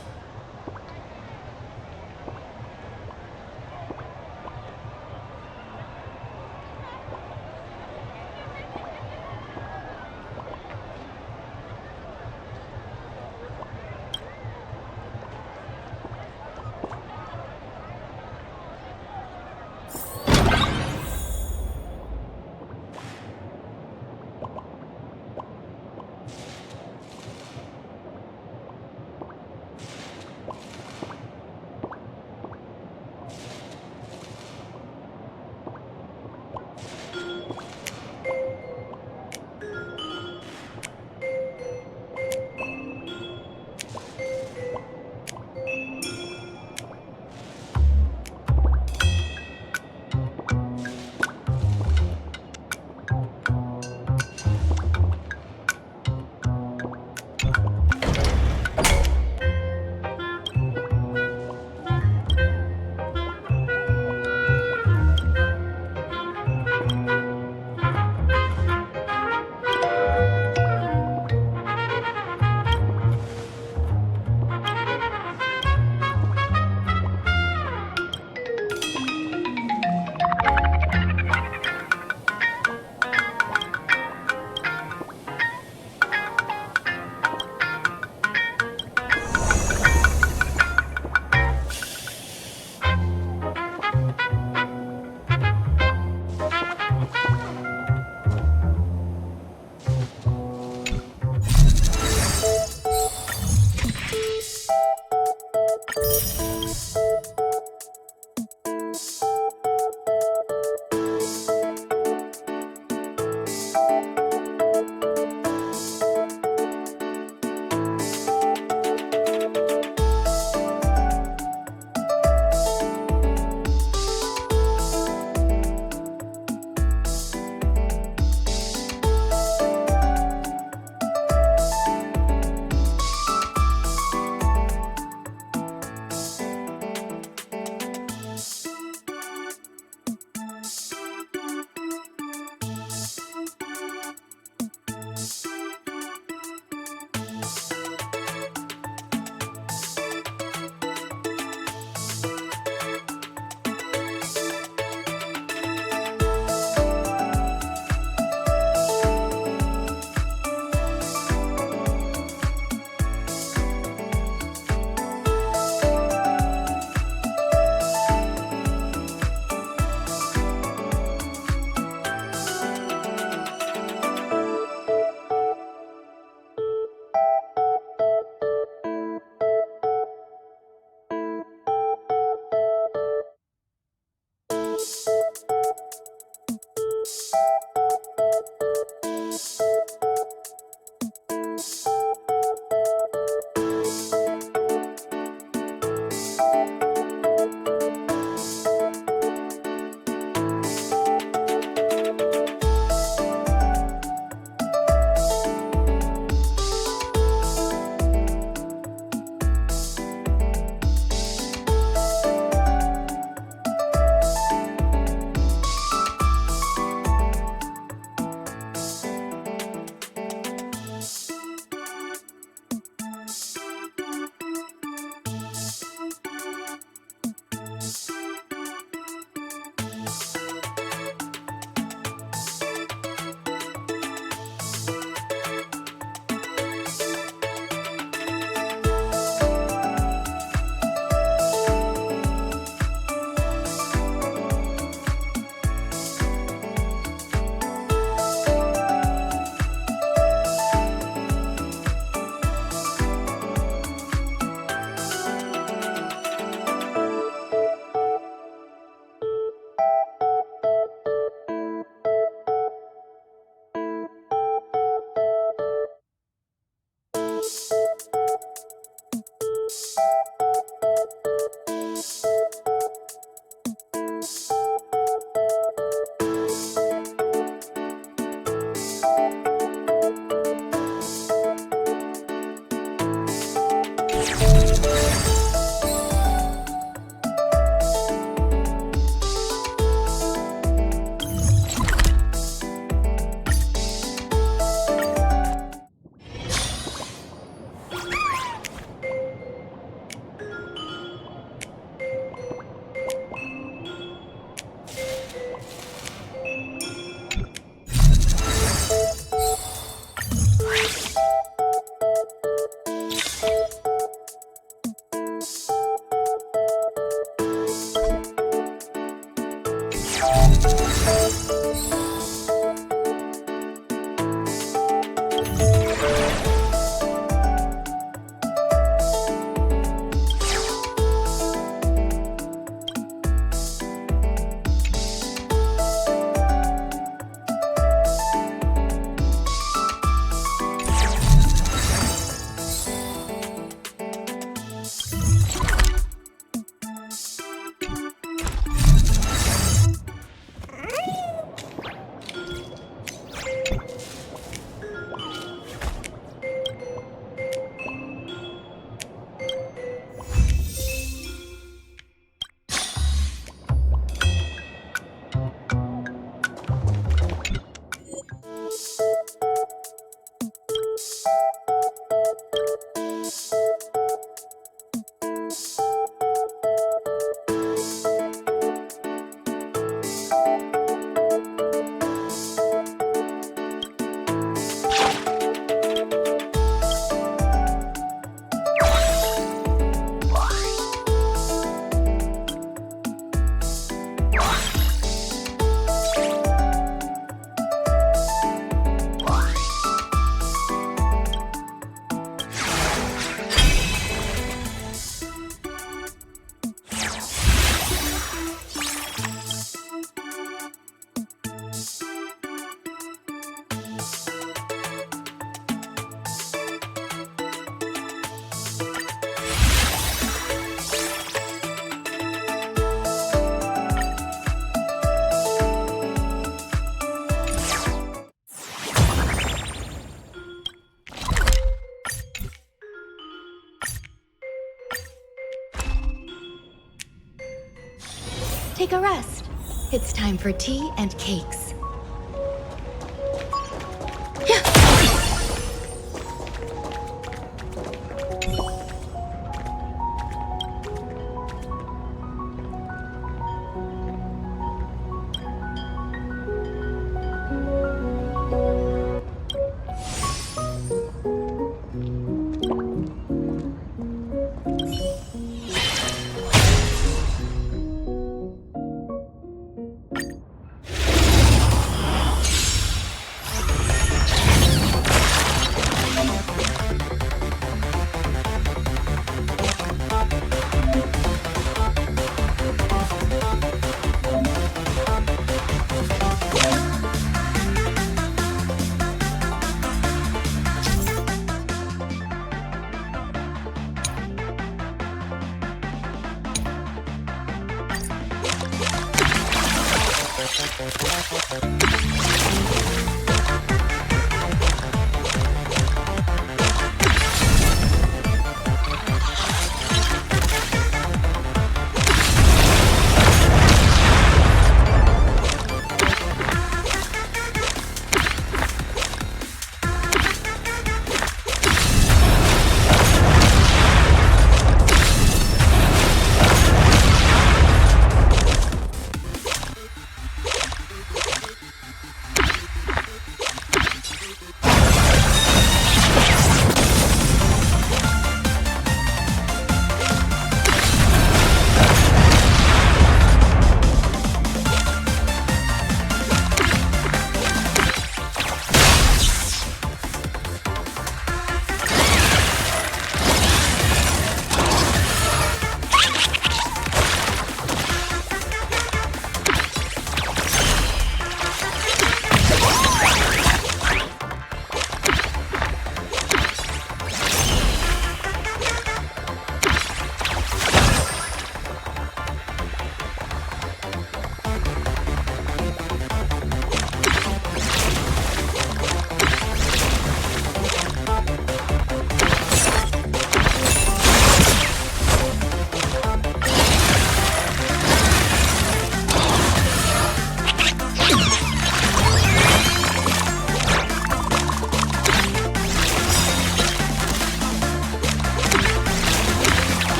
C: take a rest. It's time for tea and cakes.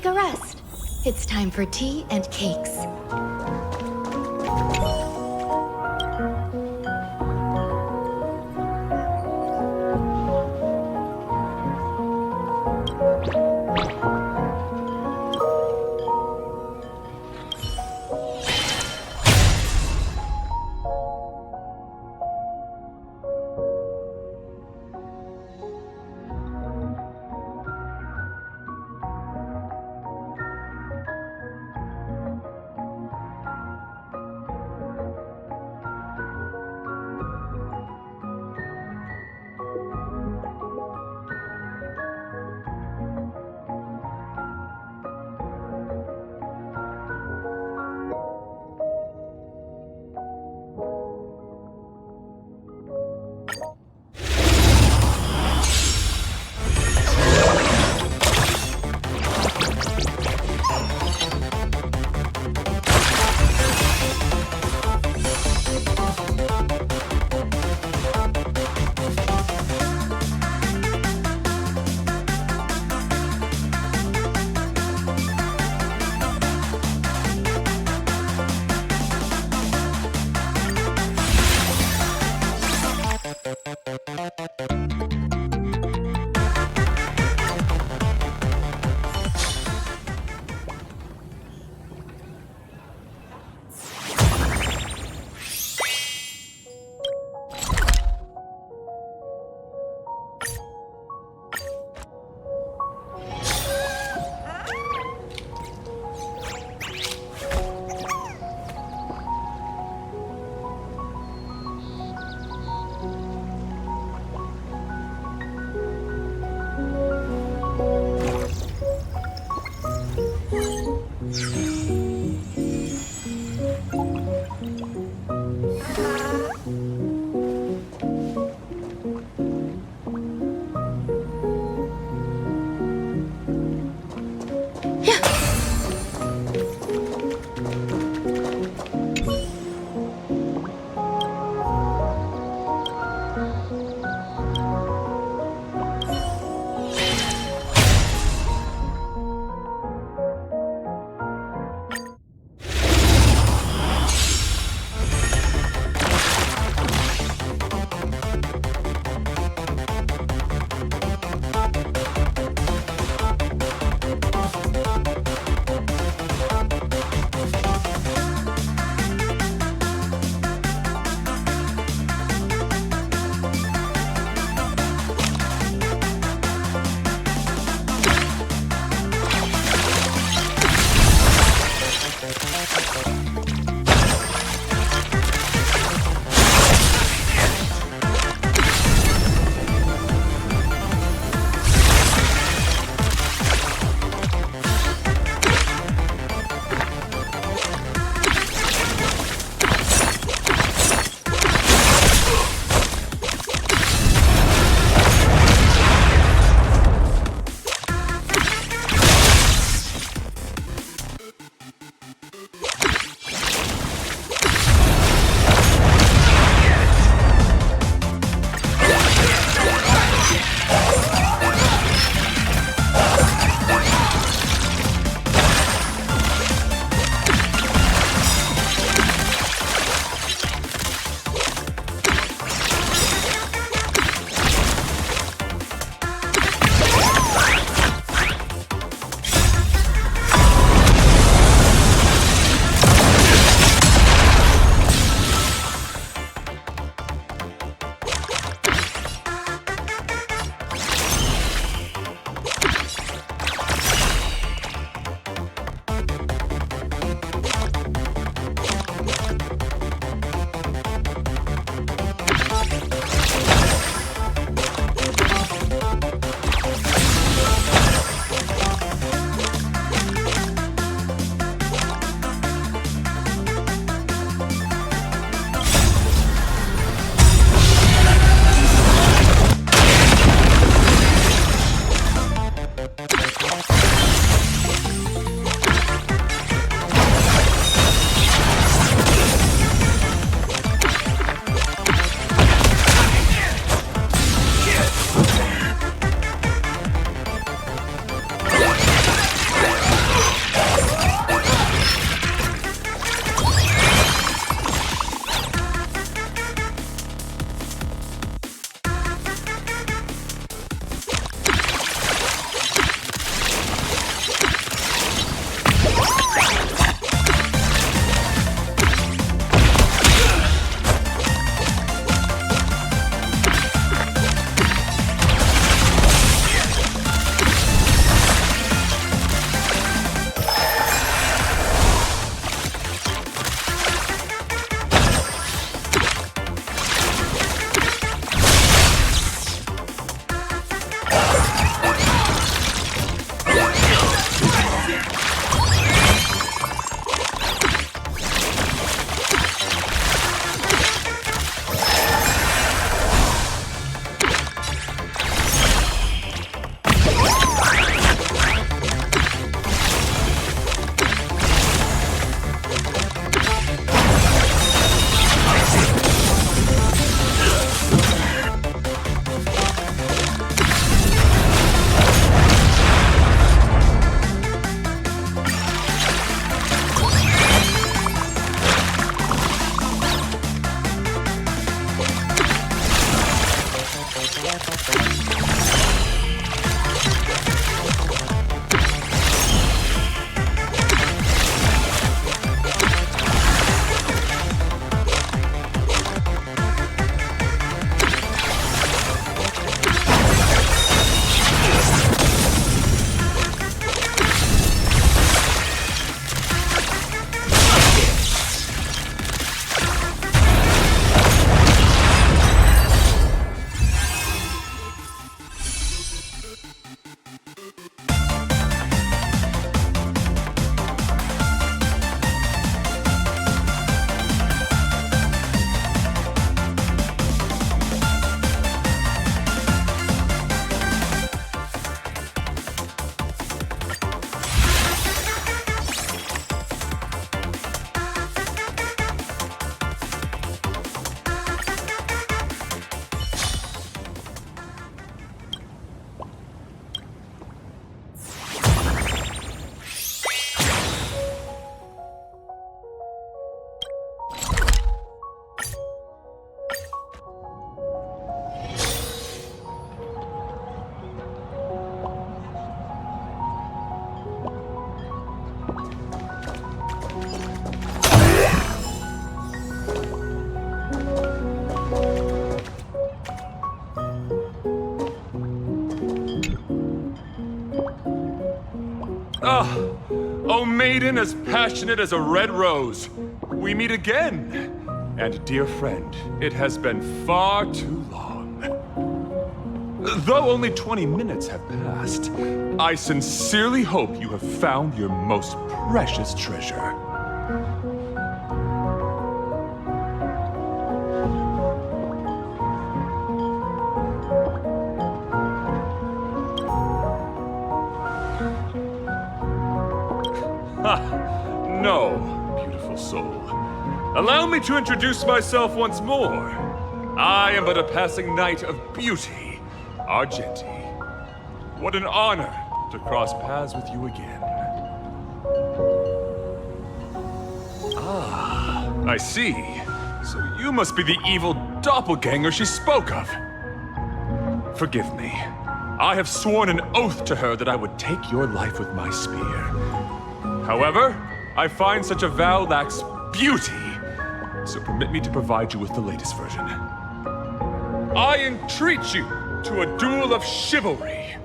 C: take a rest. It's time for tea and cakes.
L: Oh, maiden as passionate as a red rose, we meet again. And dear friend, it has been far too long. Though only 20 minutes have passed, I sincerely hope you have found your most precious treasure. No, beautiful soul. Allow me to introduce myself once more. I am but a passing knight of beauty, Argenti. What an honor to cross paths with you again. Ah, I see. So you must be the evil doppelganger she spoke of. Forgive me. I have sworn an oath to her that I would take your life with my spear. However, I find such a vow lacks beauty, so permit me to provide you with the latest version. I entreat you to a duel of chivalry.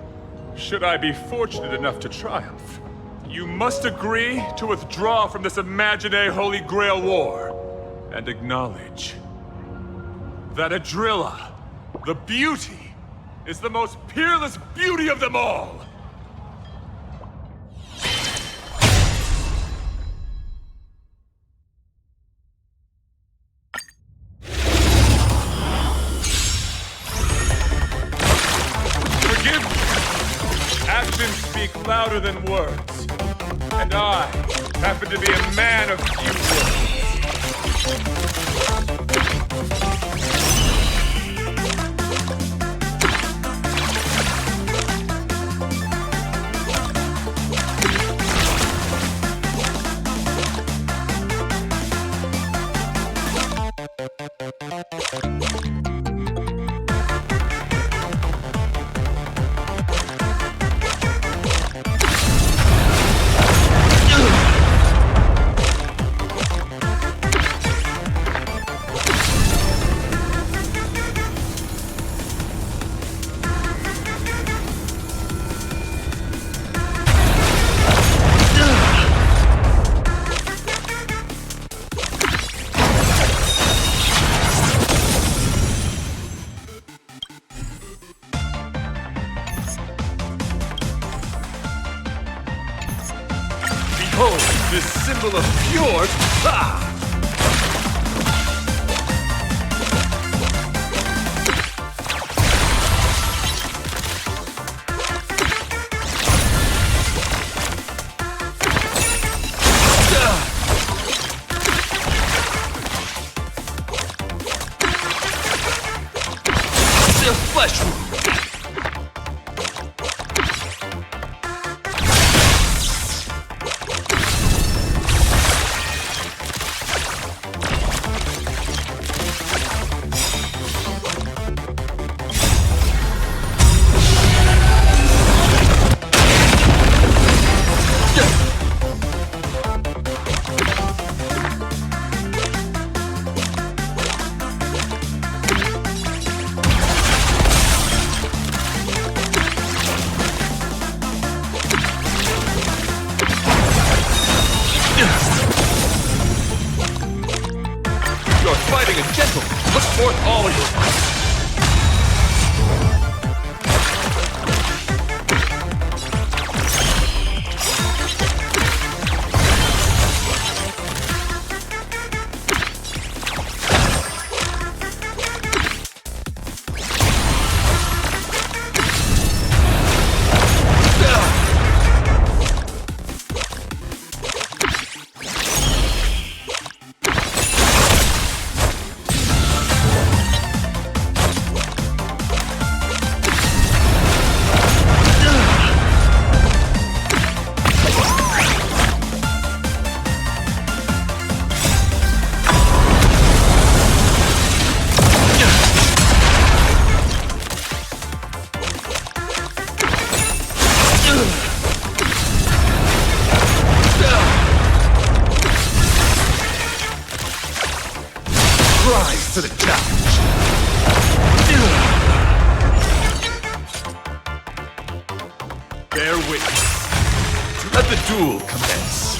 L: Should I be fortunate enough to triumph, you must agree to withdraw from this imaginary Holy Grail war and acknowledge that Adrilla, the beauty, is the most peerless beauty of them all. Actions speak louder than words, and I happen to be a man of few words. Behold, this symbol of pure... Ah! The flesh wound. You're fighting a gentleman. Put forth all of your might. Rise to the challenge. Bear witness to Let the duel commence.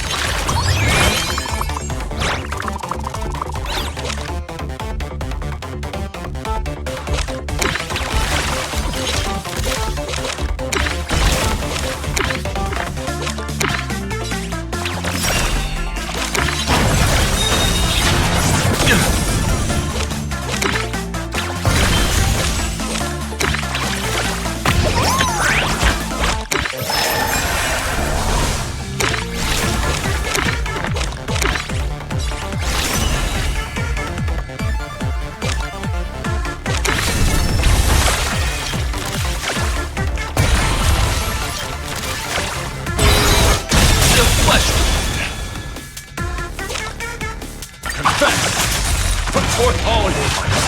L: Put forth all your might.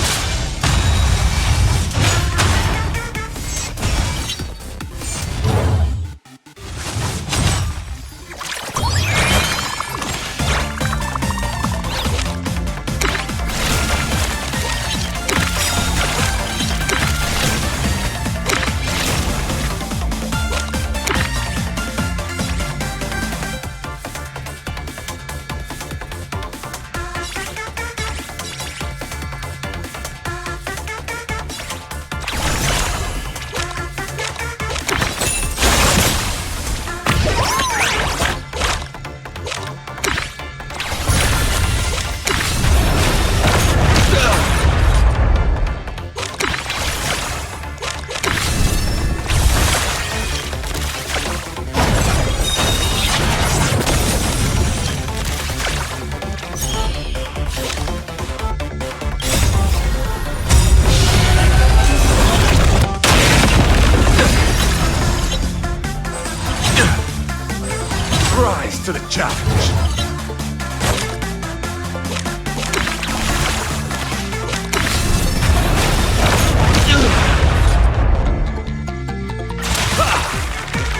L: Rise to the challenge.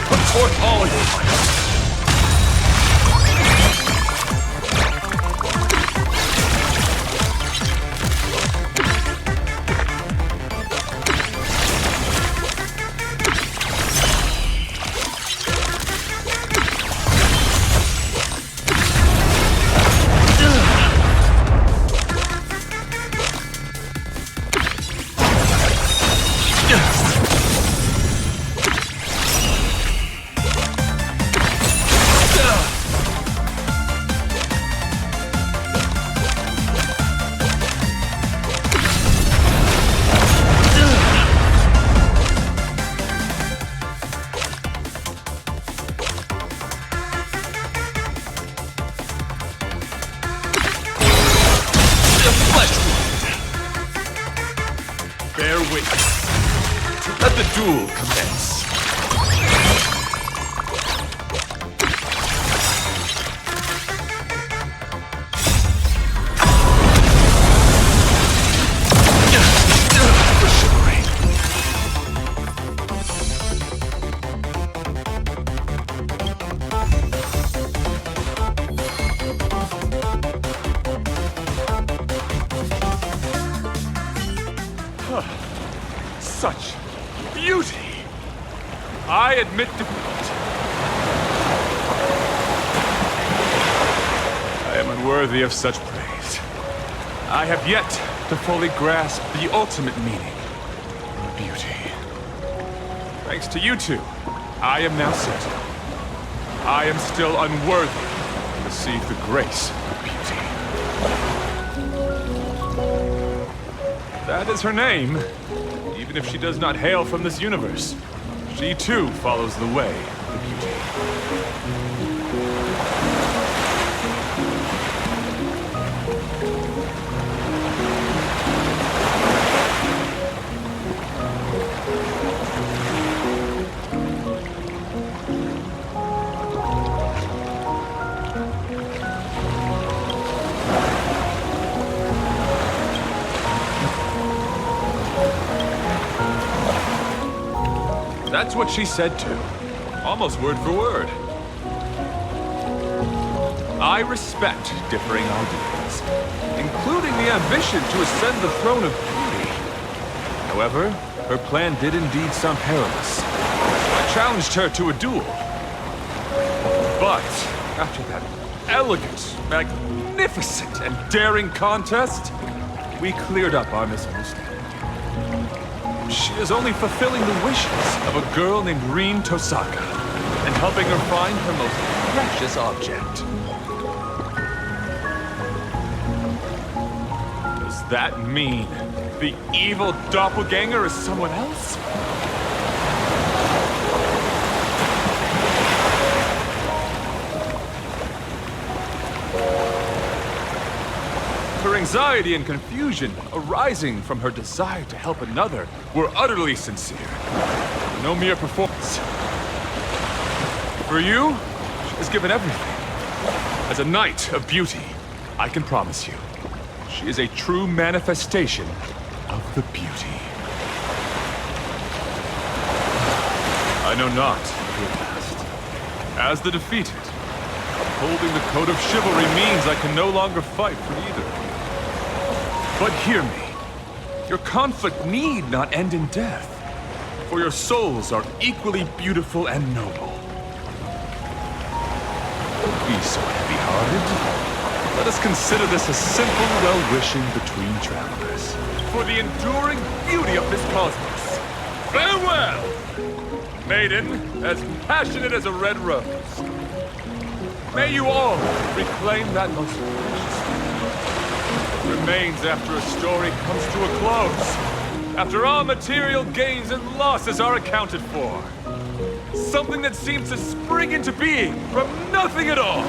L: Put forth all your might. Bear witness. Let the duel commence. Such beauty! I admit defeat. I am unworthy of such praise. I have yet to fully grasp the ultimate meaning of beauty. Thanks to you two, I am now certain. I am still unworthy to receive the grace of beauty. That is her name. Even if she does not hail from this universe, she too follows the way of beauty. That's what she said too. Almost word for word. I respect differing ideas, including the ambition to ascend the throne of beauty. However, her plan did indeed sound perilous. I challenged her to a duel. But after that elegant, magnificent, and daring contest, we cleared up our misunderstanding. She is only fulfilling the wishes of a girl named Rin Tosaka and helping her find her most precious object. Does that mean the evil doppelganger is someone else? Her anxiety and confusion arising from her desire to help another were utterly sincere. No mere performance. For you, she has given everything. As a knight of beauty, I can promise you, she is a true manifestation of the beauty. I know not who last. As the defeated, upholding the code of chivalry means I can no longer fight for either. But hear me. Your conflict need not end in death, for your souls are equally beautiful and noble. Don't be so heavy-hearted. Let us consider this a simple well-wishing between travelers, for the enduring beauty of this cosmos. Farewell! Maiden, as passionate as a red rose. May you all reclaim that most precious thing. Remains after a story comes to a close. After all material gains and losses are accounted for. Something that seems to spring into being from nothing at all.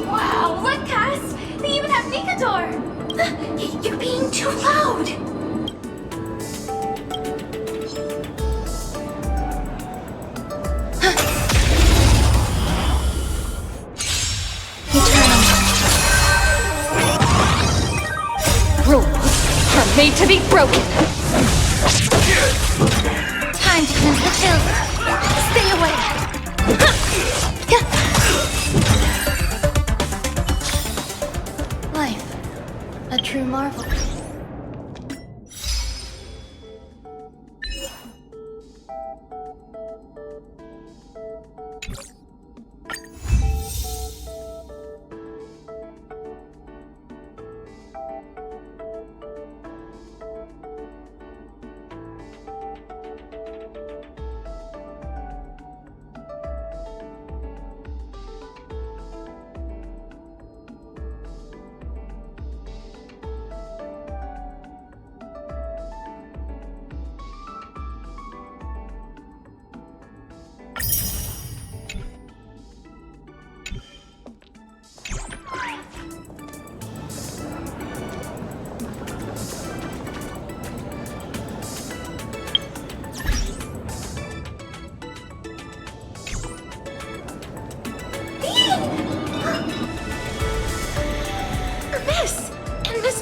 A: Wow, look, Cass! They even have Nikador! You're being too loud!
B: Rules are made to be broken.
F: Time to cleanse the filth. Stay away. Life, a true marvel.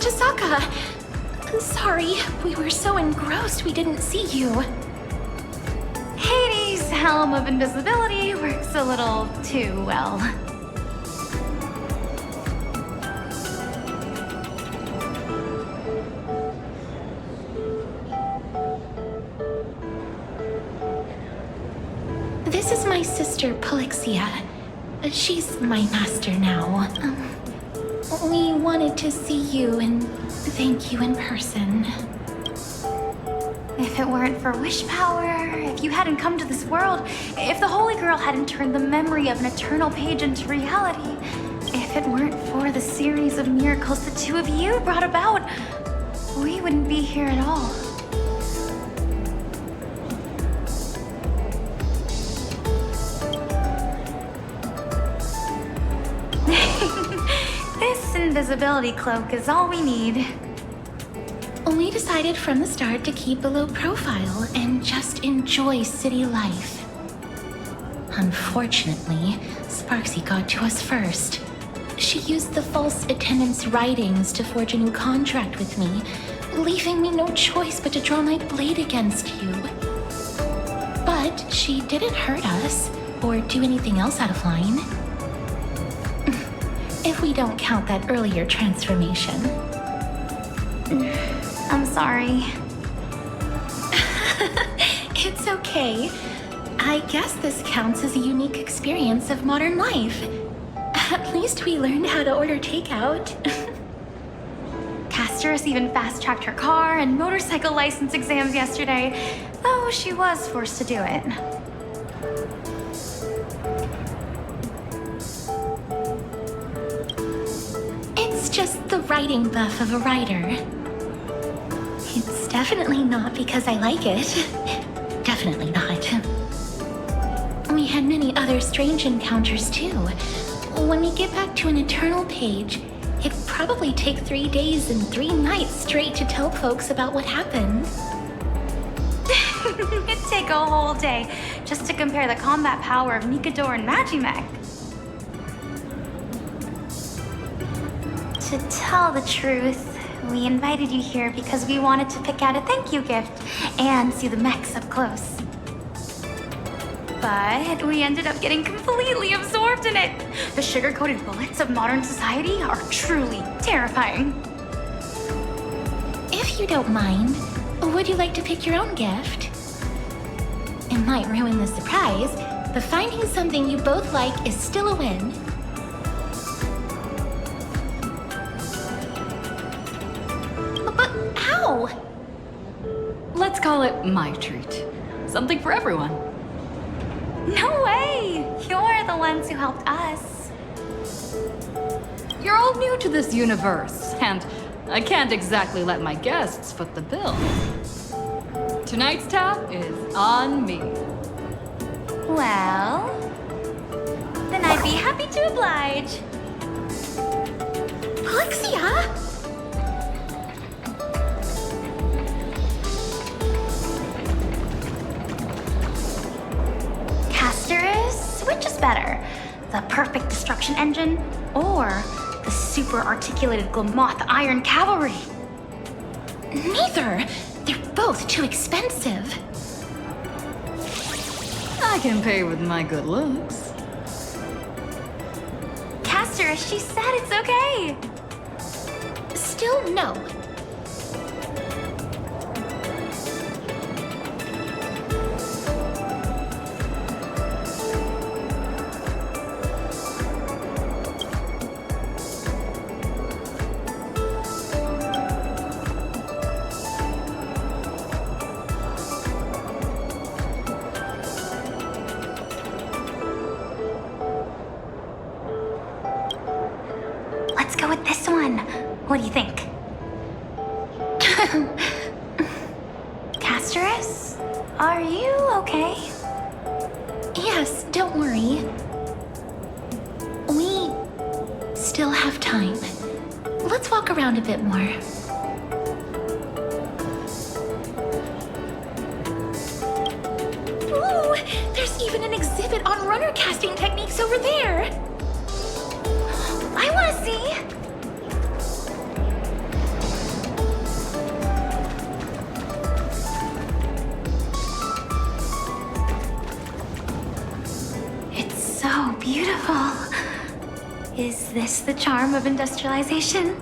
C: Tasaka. Sorry, we were so engrossed we didn't see you.
B: Hades' helm of invisibility works a little too well.
C: This is my sister, Polixia. She's my master now. We wanted to see you and thank you in person.
B: If it weren't for wish power, if you hadn't come to this world, if the Holy Girl hadn't turned the memory of an eternal page into reality, if it weren't for the series of miracles the two of you brought about, we wouldn't be here at all. This invisibility cloak is all we need.
C: We decided from the start to keep a low profile and just enjoy city life. Unfortunately, Sparksy got to us first. She used the false attendance writings to forge a new contract with me, leaving me no choice but to draw my blade against you. But she didn't hurt us or do anything else out of line. If we don't count that earlier transformation.
B: I'm sorry.
C: It's okay. I guess this counts as a unique experience of modern life. At least we learned how to order takeout.
B: Castorus even fast-tracked her car and motorcycle license exams yesterday, though she was forced to do it.
C: It's just the writing buff of a writer. It's definitely not because I like it. Definitely not. We had many other strange encounters too. When we get back to an eternal page, it'd probably take 3 days and 3 nights straight to tell folks about what happened.
B: It'd take a whole day just to compare the combat power of Nikador and Magimech. To tell the truth, we invited you here because we wanted to pick out a thank you gift and see the mechs up close. But we ended up getting completely absorbed in it. The sugar-coated bullets of modern society are truly terrifying.
C: If you don't mind, would you like to pick your own gift? It might ruin the surprise, but finding something you both like is still a win. But how?
M: Let's call it my treat. Something for everyone.
B: No way! You're the ones who helped us.
M: You're all new to this universe, and I can't exactly let my guests foot the bill. Tonight's tab is on me.
B: Well, then I'd be happy to oblige.
C: Polixia!
B: Castorus, which is better? The perfect destruction engine or the super articulated Glamoth Iron Cavalry?
C: Neither! They're both too expensive.
M: I can pay with my good looks.
B: Castorus, she said it's okay.
C: Still no.
B: Let's go with this one. What do you think? Castorus, are you okay?
C: Yes, don't worry. We still have time. Let's walk around a bit more. Ooh, there's even an exhibit on runner casting techniques over there.
B: I want to see. Is this the charm of industrialization?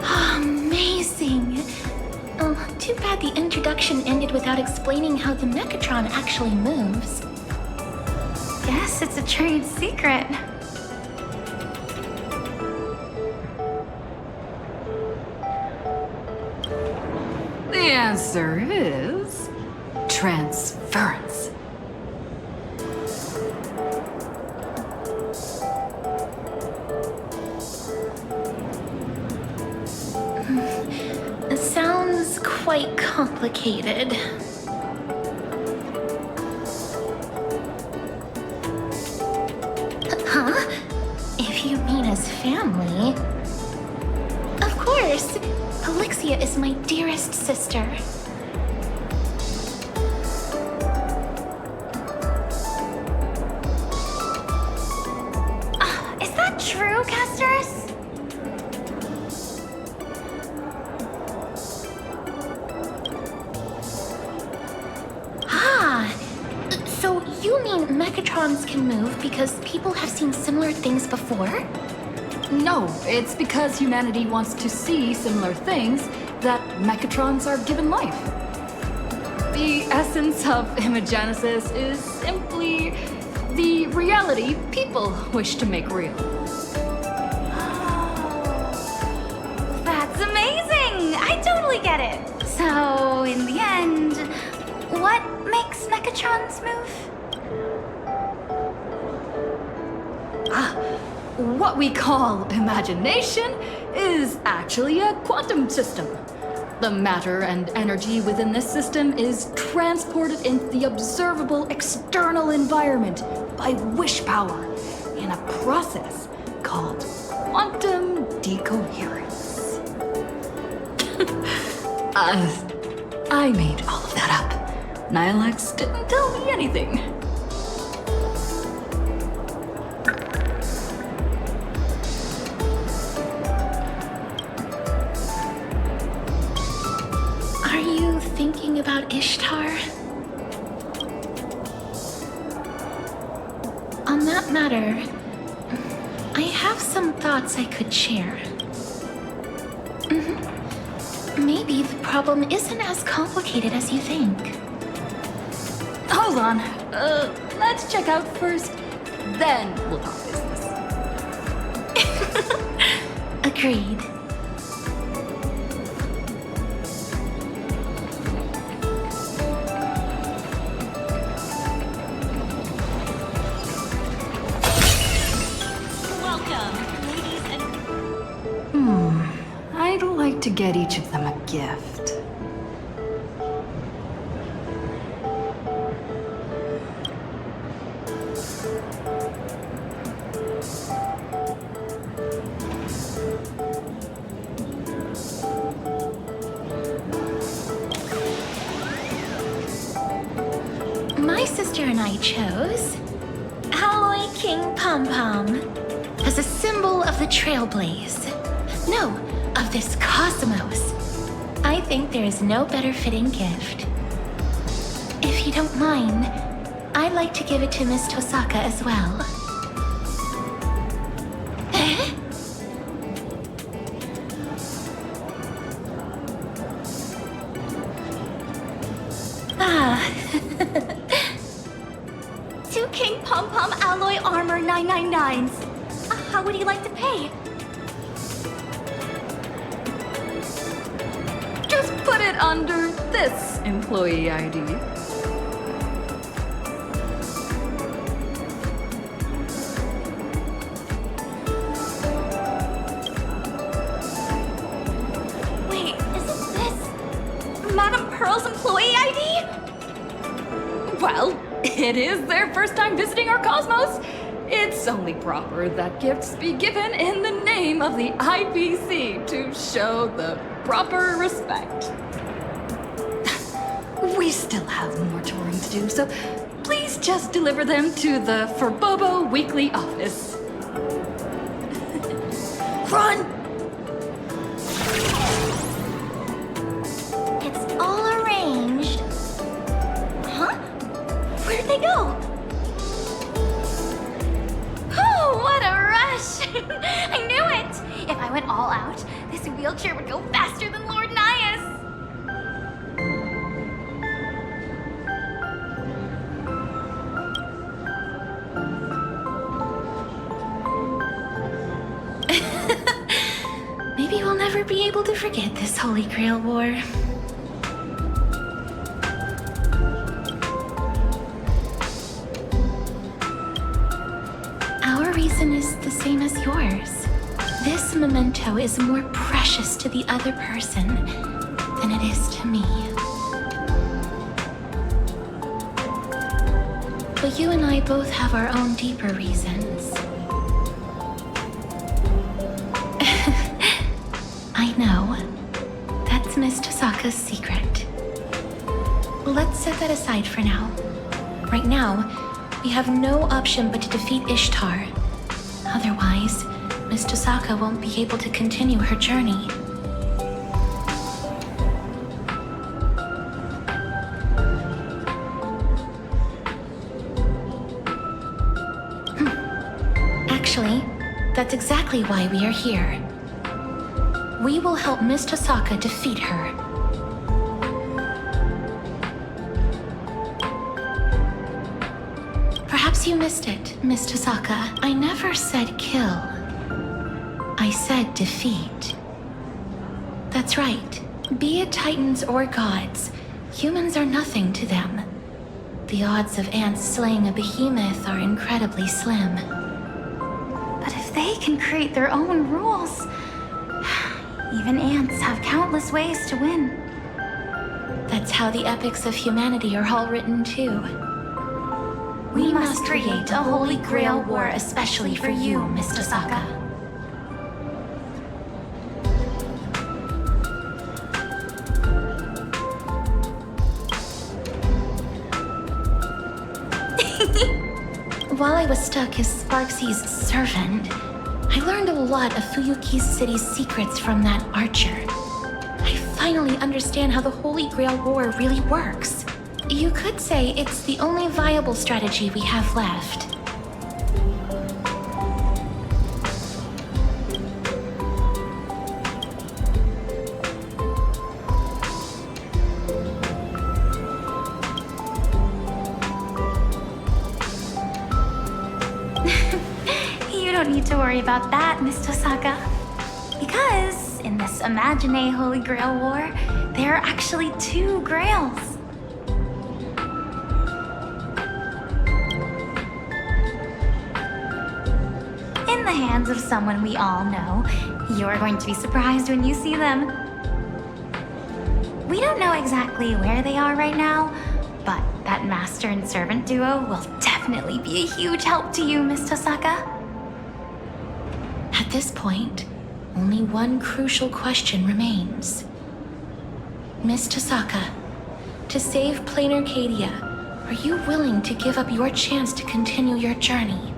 C: Amazing! Oh, too bad the introduction ended without explaining how the Mechatron actually moves.
B: Guess it's a trade secret.
M: The answer is transference.
C: It sounds quite complicated. Huh? If you mean as family. Of course! Elixia is my dearest sister.
B: Is that true, Castorus?
C: So you mean Mechatrons can move because people have seen similar things before?
M: No, it's because humanity wants to see similar things that Mechatrons are given life. The essence of imagenesis is simply the reality people wish to make real.
B: That's amazing! I totally get it. So, in the end, what makes Mechatrons move?
M: What we call imagination is actually a quantum system. The matter and energy within this system is transported into the observable external environment by wish power in a process called quantum decoherence. I made all of that up. Nilex didn't tell me anything.
C: Are you thinking about Ishtar? On that matter, I have some thoughts I could share. Maybe the problem isn't as complicated as you think.
M: Hold on. Let's check out first, then we'll talk business.
C: Agreed.
M: I'd like to get each of them a gift.
C: My sister and I chose Alloy King Pom Pom as a symbol of the Trailblaze. No, of this cosmos. I think there is no better fitting gift. If you don't mind, I'd like to give it to Miss Tosaka as well.
F: Two King Pom Pom Alloy Armor 999s. How would you like to pay?
M: Just put it under this employee ID.
F: Wait, isn't this Madame Pearl's employee ID?
M: Well, it is their first time visiting our cosmos. It's only proper that gifts be given in the name of the IPC to show the proper respect. We still have more touring to do, so please let's just deliver them to the Forbobo Weekly office.
A: Run! It's all arranged. Huh? Where'd they go?
B: Oh, what a rush! I knew it! If I went all out, this wheelchair would go faster than Lord Nias.
C: Maybe we'll never be able to forget this Holy Grail War. Our reason is the same as yours. This memento is more precious to the other person than it is to me. But you and I both have our own deeper reasons. I know. That's Miss Tosaka's secret. Let's set that aside for now. Right now, we have no option but to defeat Ishtar. Otherwise, Miss Tosaka won't be able to continue her journey. Actually, that's exactly why we are here. We will help Miss Tosaka defeat her. Perhaps you missed it, Miss Tosaka. I never said kill. I said defeat. That's right. Be it titans or gods, humans are nothing to them. The odds of ants slaying a behemoth are incredibly slim.
B: But if they can create their own rules, even ants have countless ways to win.
C: That's how the epics of humanity are all written too.
B: We must create a Holy Grail War especially for you, Miss Tosaka.
C: While I was stuck as Sparksy's servant, I learned a lot of Fuyuki City's secrets from that archer. I finally understand how the Holy Grail War really works. You could say it's the only viable strategy we have left.
B: You don't need to worry about that, Miss Tosaka. Because in this Imagine Holy Grail War, there are actually 2 grails. In the hands of someone we all know, you're going to be surprised when you see them. We don't know exactly where they are right now, but that master and servant duo will definitely be a huge help to you, Miss Tosaka.
C: At this point, only one crucial question remains. Miss Tosaka, to save Plain Arcadia, are you willing to give up your chance to continue your journey?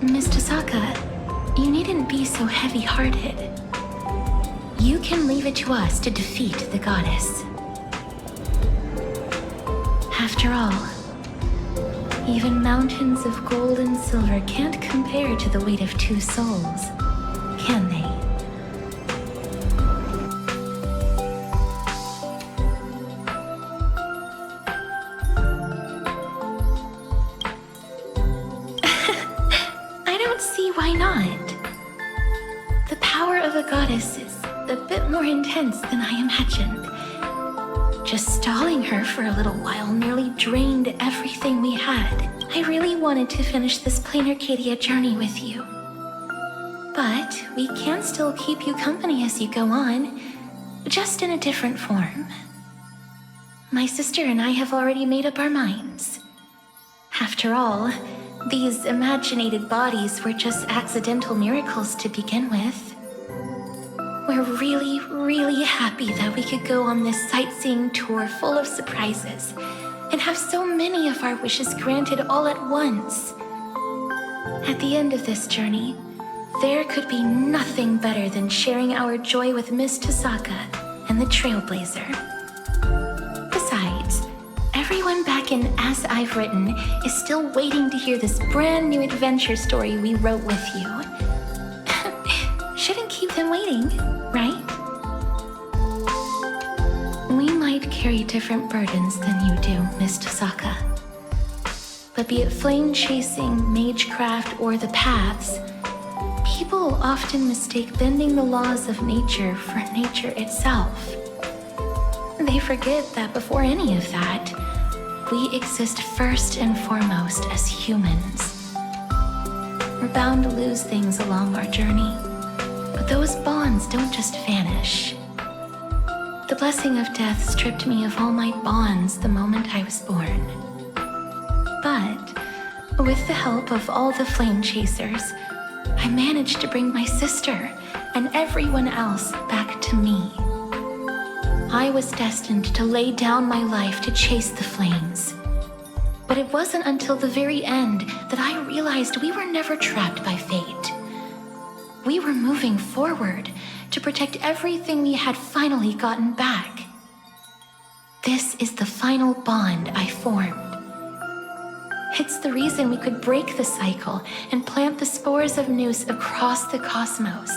C: Miss Tosaka, you needn't be so heavy-hearted. You can leave it to us to defeat the goddess. After all, even mountains of gold and silver can't compare to the weight of 2 souls, can they? Why not? The power of a goddess is a bit more intense than I imagined. Just stalling her for a little while nearly drained everything we had. I really wanted to finish this Plain Arcadia journey with you. But we can still keep you company as you go on, just in a different form. My sister and I have already made up our minds. After all, these imaginated bodies were just accidental miracles to begin with. We're really, really happy that we could go on this sightseeing tour full of surprises and have so many of our wishes granted all at once. At the end of this journey, there could be nothing better than sharing our joy with Miss Tasaka and the Trailblazer. Besides, everyone back in As I've Written is still waiting to hear this brand new adventure story we wrote with you. Shouldn't keep them waiting, right? We might carry different burdens than you do, Miss Tasaka. But be it flame chasing, magecraft, or the paths, people often mistake bending the laws of nature for nature itself. They forget that before any of that, we exist first and foremost as humans. We're bound to lose things along our journey, but those bonds don't just vanish. The blessing of death stripped me of all my bonds the moment I was born. But with the help of all the flame chasers, I managed to bring my sister and everyone else back to me. I was destined to lay down my life to chase the flames. But it wasn't until the very end that I realized we were never trapped by fate. We were moving forward to protect everything we had finally gotten back. This is the final bond I formed. It's the reason we could break the cycle and plant the spores of Nous across the cosmos.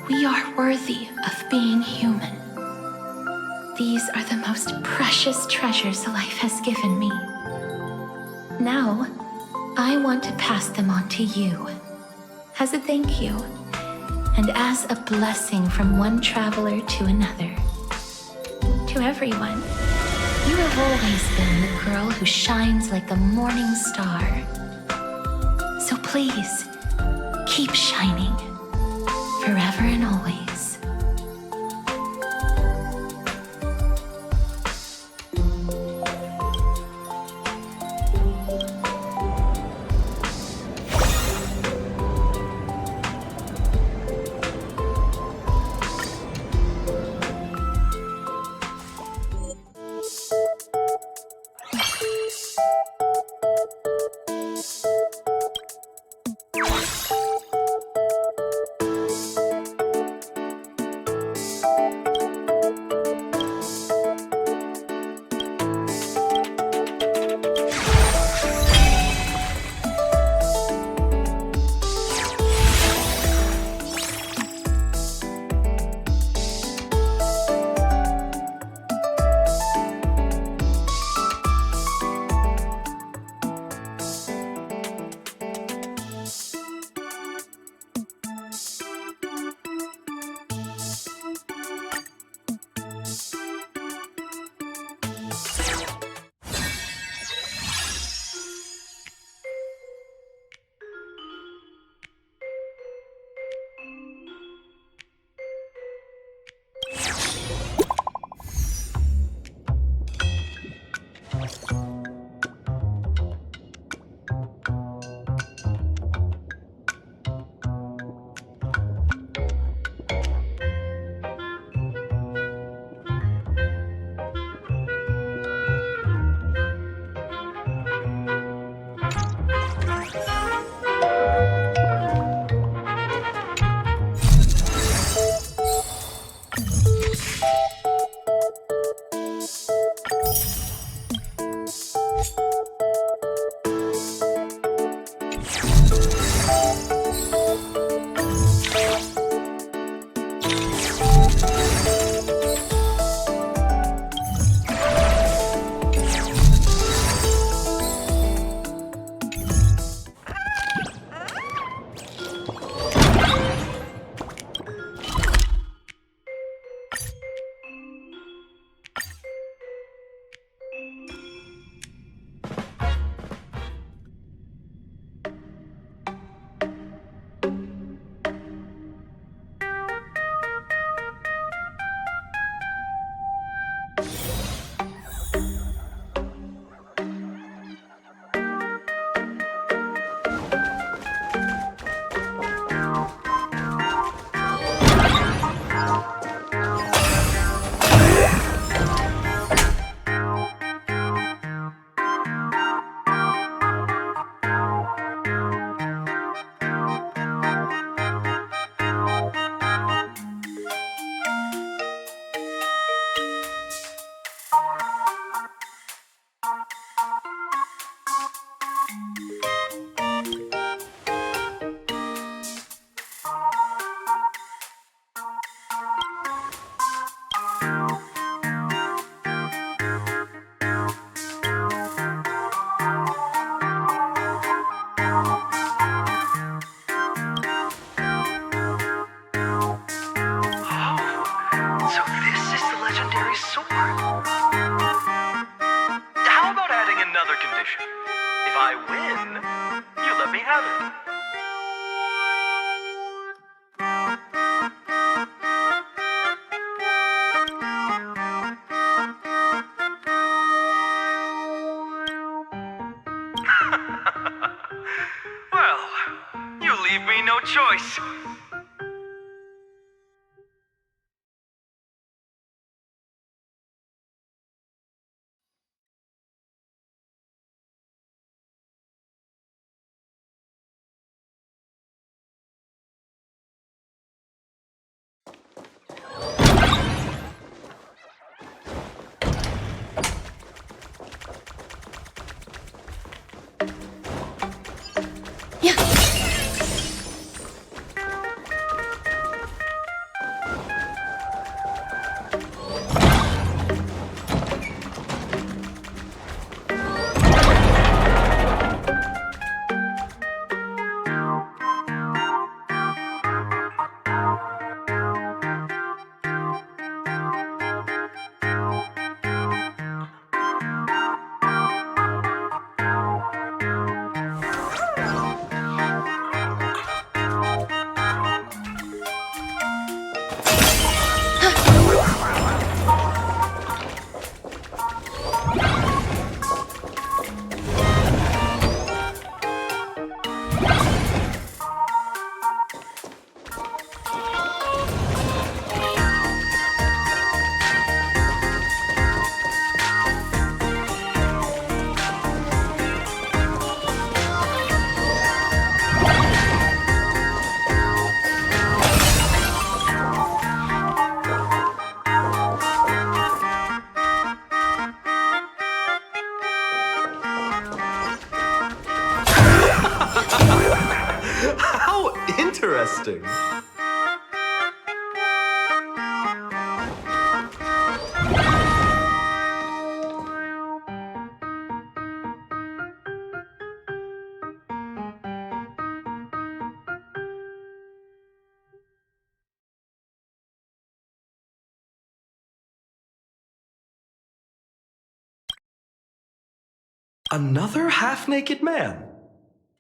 C: We are worthy of being human. These are the most precious treasures life has given me. Now, I want to pass them on to you, as a thank you, and as a blessing from one traveler to another. To everyone, you have always been the girl who shines like a morning star. So please, keep shining, forever and always.
N: legendary sword. How about adding another condition? If I win, you let me have it. Well, you leave me no choice.
O: How interesting. Another half-naked man?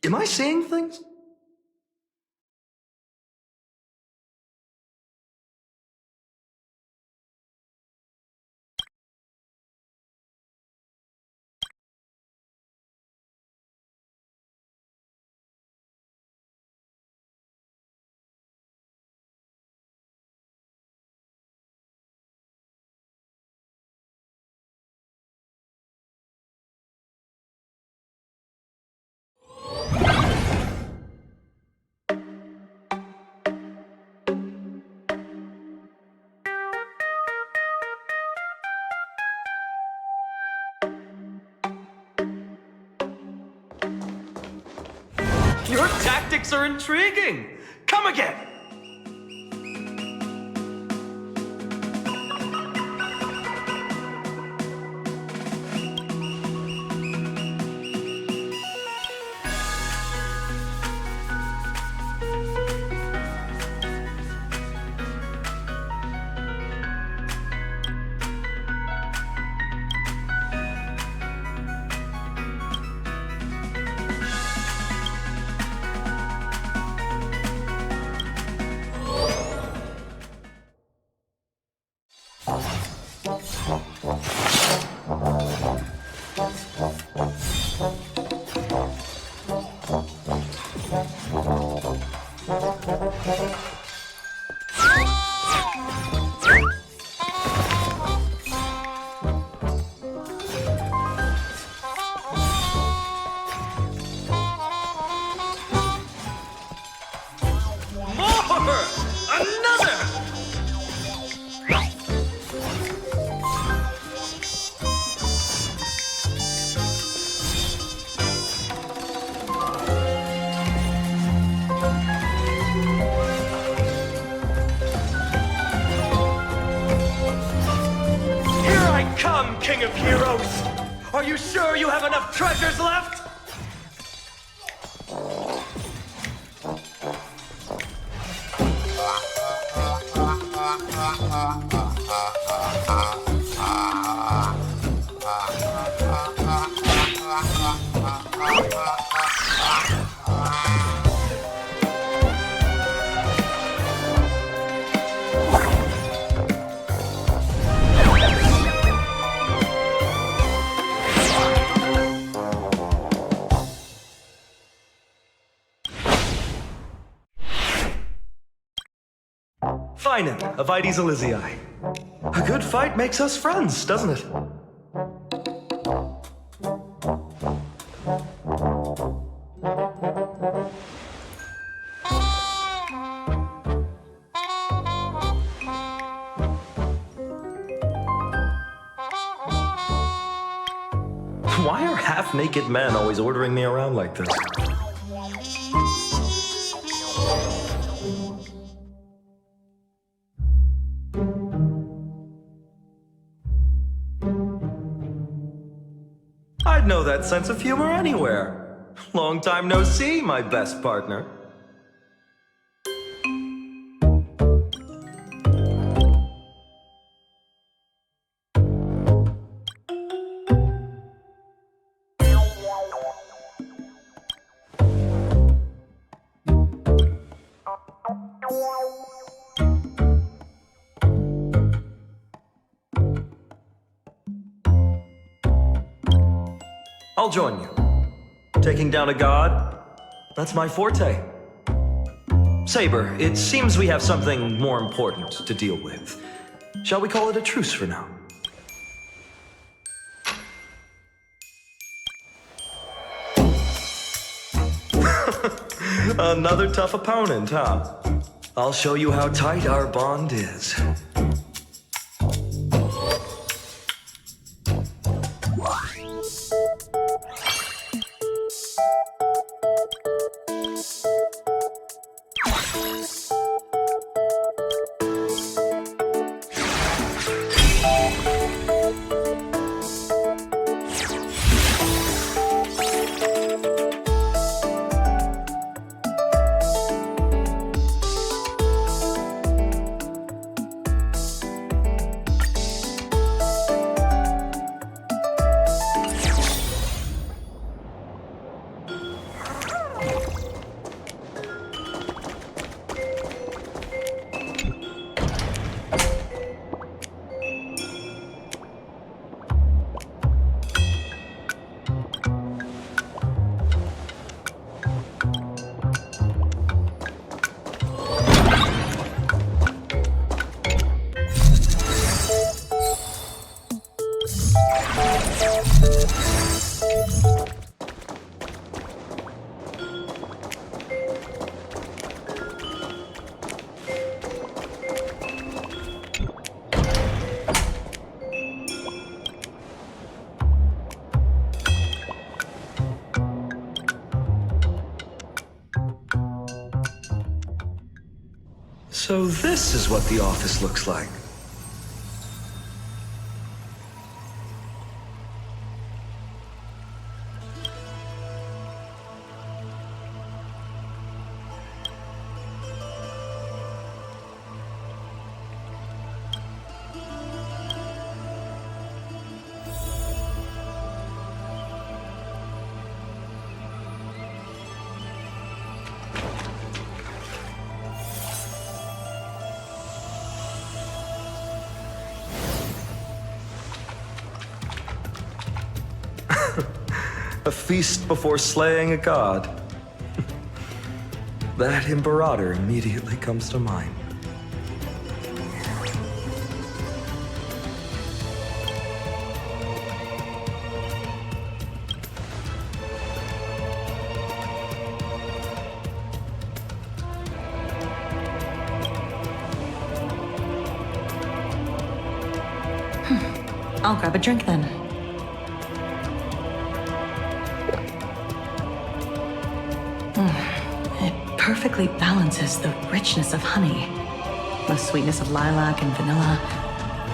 O: Am I seeing things? Your tactics are intriguing. Come again. King of Heroes! Are you sure you have enough treasures left? Phinen of Ides Elysiae. A good fight makes us friends, doesn't it? Why are half-naked men always ordering me around like this? I'd know that sense of humor anywhere. Long time no see, my best partner. I'll join you. Taking down a god? That's my forte. Saber, it seems we have something more important to deal with. Shall we call it a truce for now? Another tough opponent, huh? I'll show you how tight our bond is. So this is what the office looks like. A feast before slaying a god. That Imperator immediately comes to mind.
I: I'll grab a drink then. It perfectly balances the richness of honey, the sweetness of lilac and vanilla,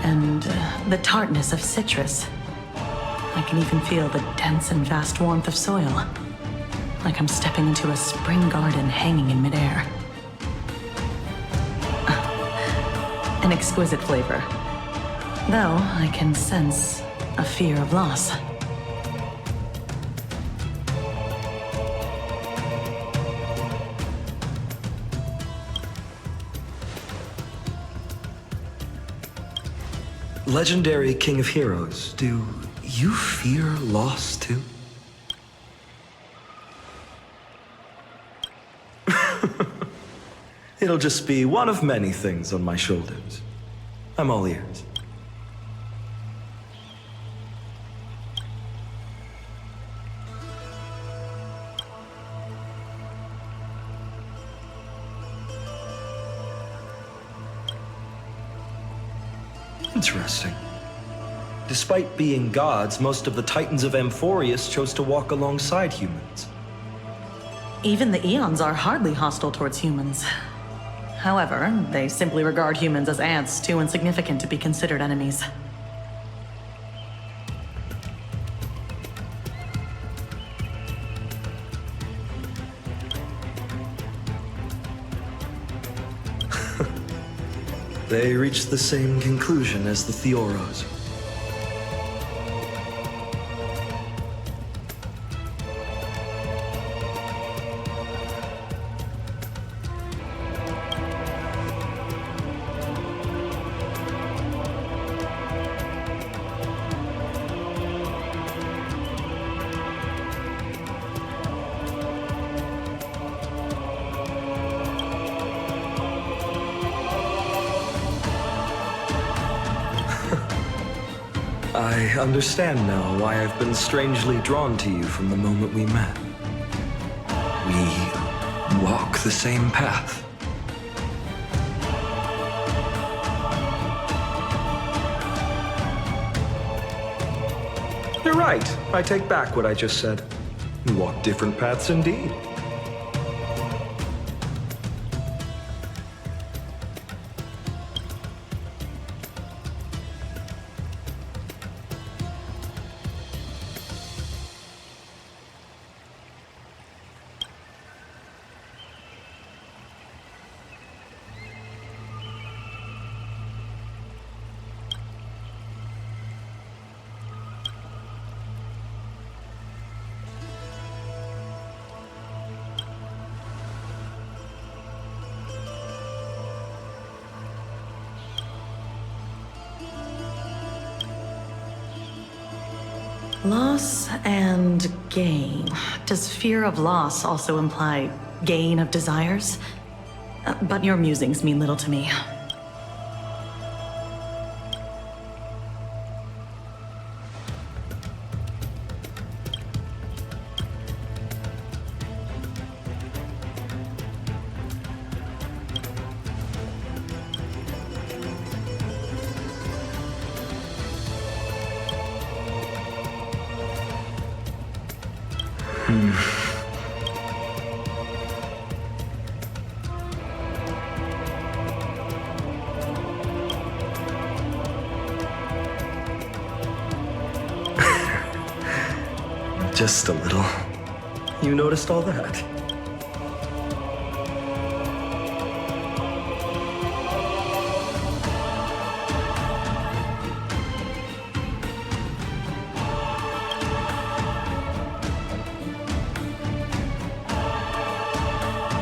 I: and the tartness of citrus. I can even feel the dense and vast warmth of soil, like I'm stepping into a spring garden hanging in midair. An exquisite flavor, though I can sense a fear of loss.
O: Legendary King of Heroes, do you fear loss too? It'll just be one of many things on my shoulders. I'm all ears. Interesting. Despite being gods, most of the Titans of Amphorius chose to walk alongside humans.
I: Even the Eons are hardly hostile towards humans. However, they simply regard humans as ants too insignificant to be considered enemies.
O: They reached the same conclusion as the Theoros. I understand now why I've been strangely drawn to you from the moment we met. We walk the same path. You're right. I take back what I just said. We walk different paths indeed.
I: Loss and gain. Does fear of loss also imply gain of desires? But your musings mean little to me. Just a little. You noticed all that?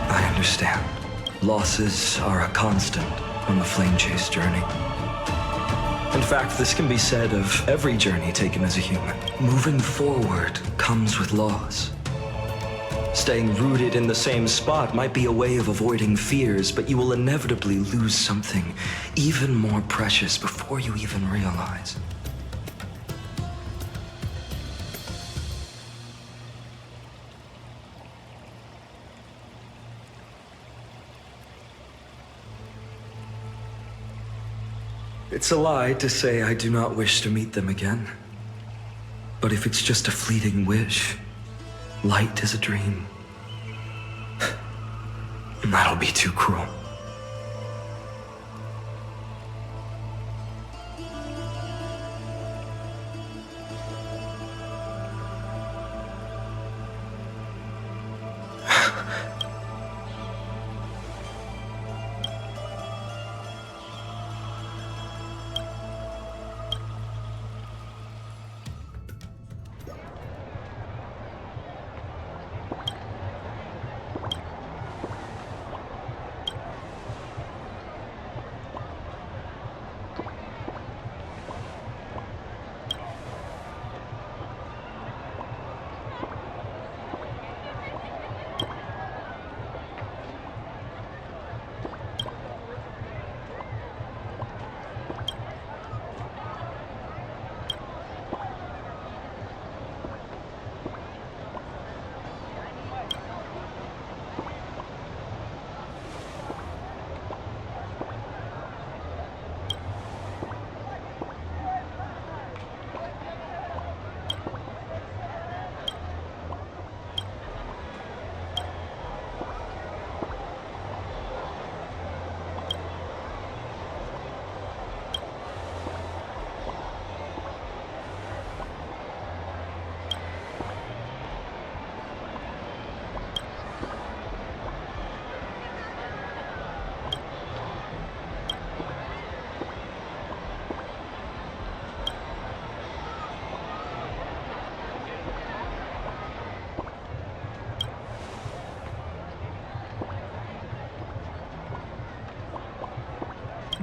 I: I understand. Losses are a constant on the Flame Chase journey. In fact, this can be said of every journey taken as a human. Moving forward comes with loss. Staying rooted in the same spot might be a way of avoiding fears, but you will inevitably lose something even more precious before you even realize. It's a lie to say I do not wish to meet them again. But if it's just a fleeting wish, light as a dream, that'll be too cruel.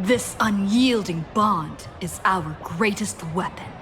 M: This unyielding bond is our greatest weapon.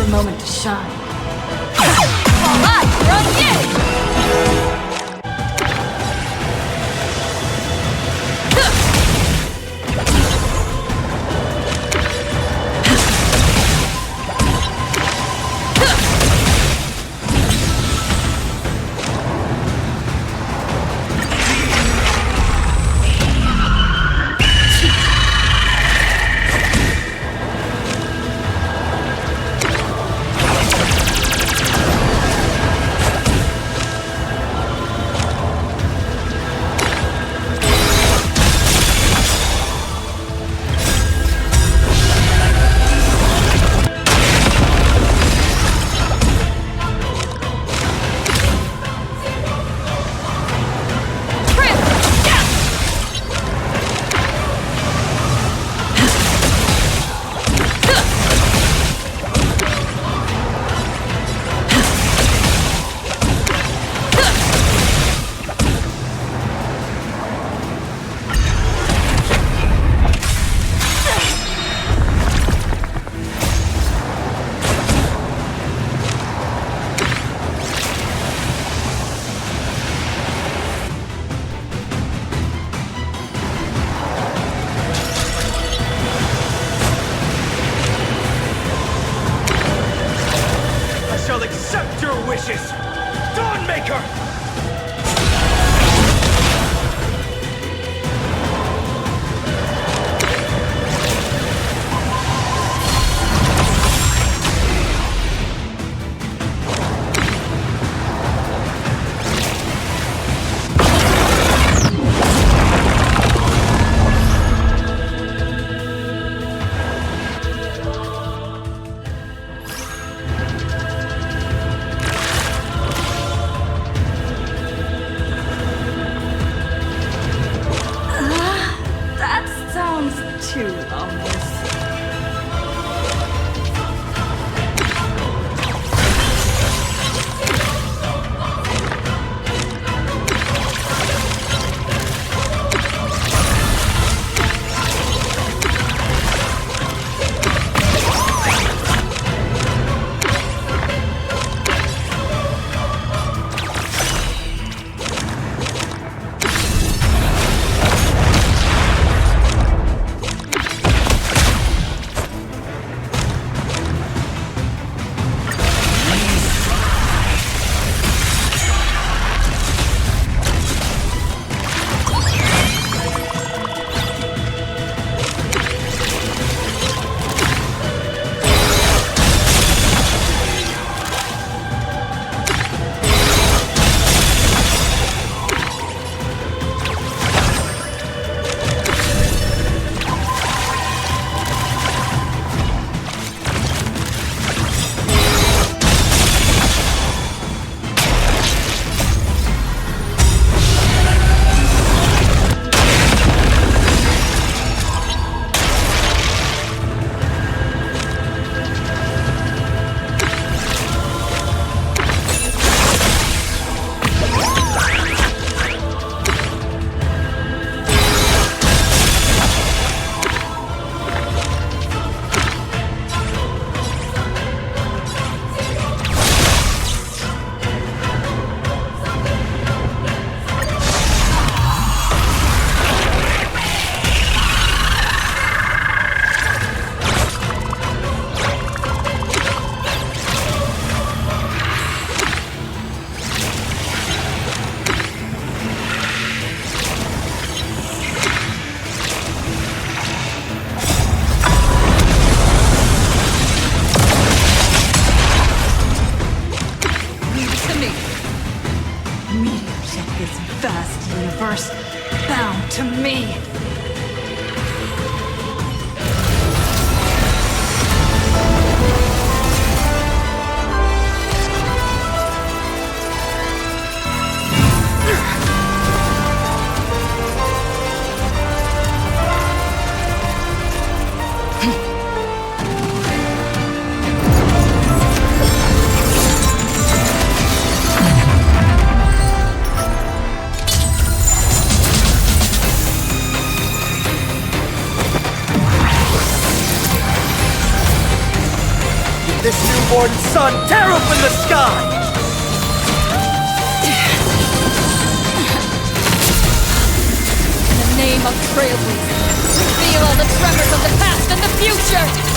M: your moment to shine. All eyes are on you!
N: Accept your wishes! Dawnmaker!
O: this newborn sun tear open the sky!
M: In the name of Trailblazer, reveal all the tremors of the past and the future!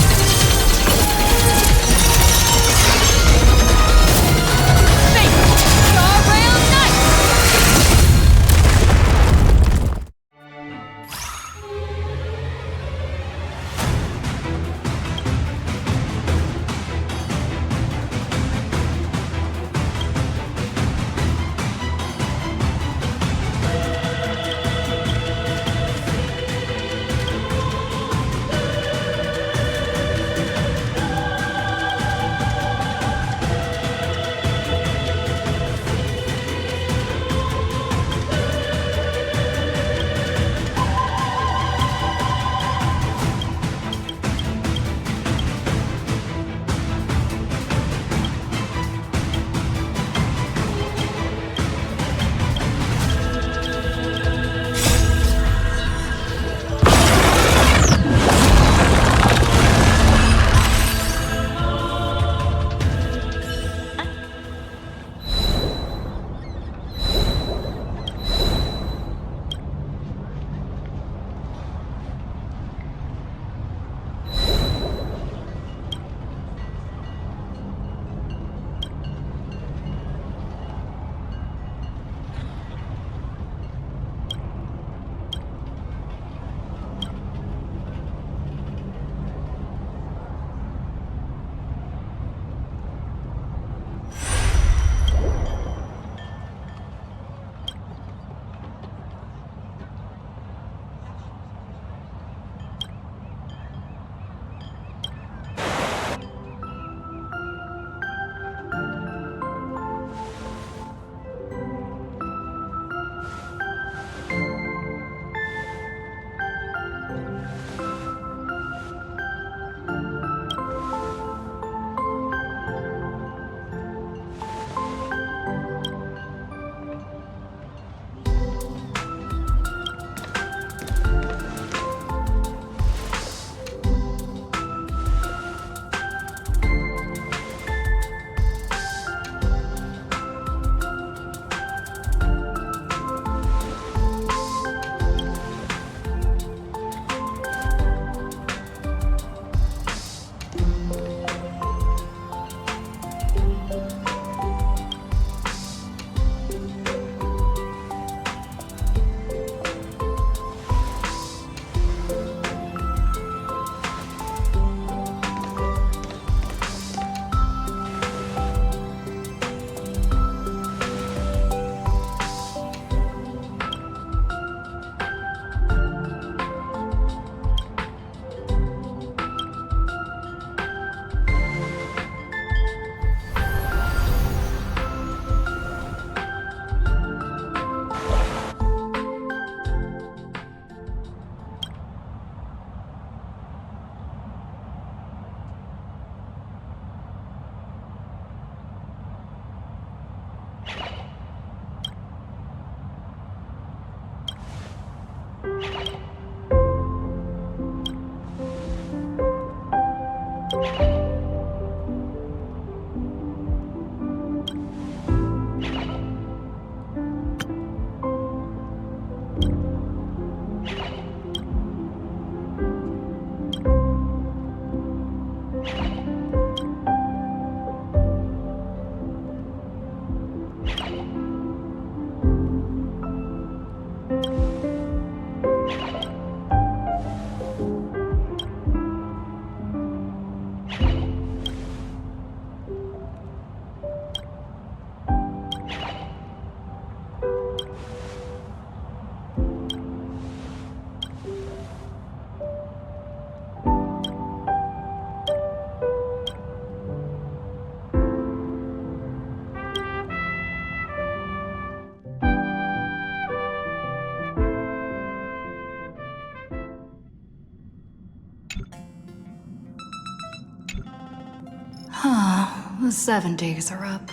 M: The 7 days are up.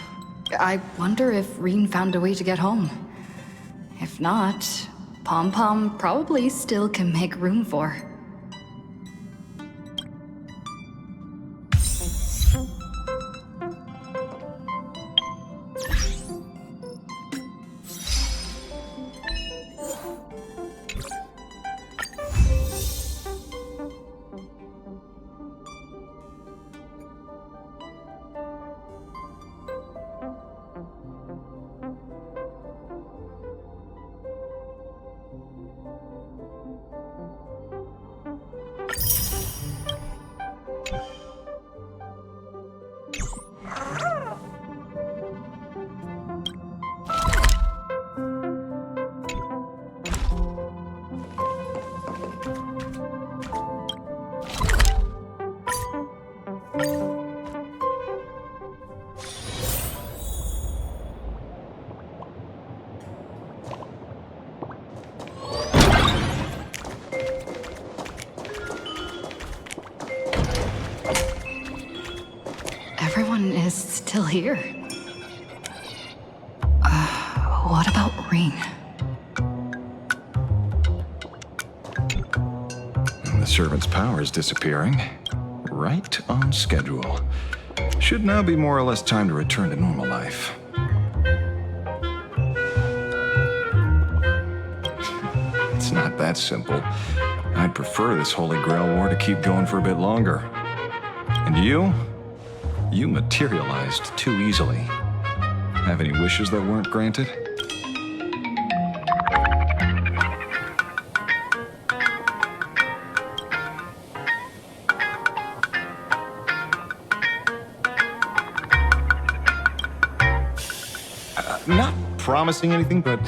M: I wonder if Reen found a way to get home. If not, Pom Pom probably still can make room for. Everyone is still here. What about Ring?
K: The servant's power is disappearing. Right on schedule. Should now be more or less time to return to normal life. It's not that simple. I'd prefer this Holy Grail war to keep going for a bit longer. And you? You materialized too easily. Have any wishes that weren't granted? Not promising anything, but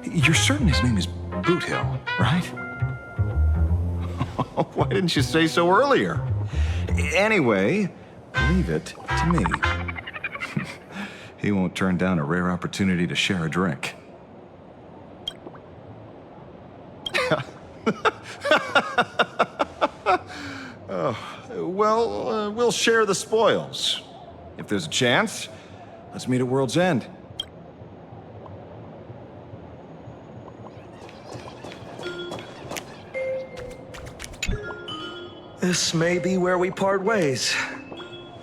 K: you're certain his name is Boot Hill, right? Why didn't you say so earlier? Anyway, leave it to me. He won't turn down a rare opportunity to share a drink. We'll share the spoils. If there's a chance, let's meet at World's End.
O: This may be where we part ways.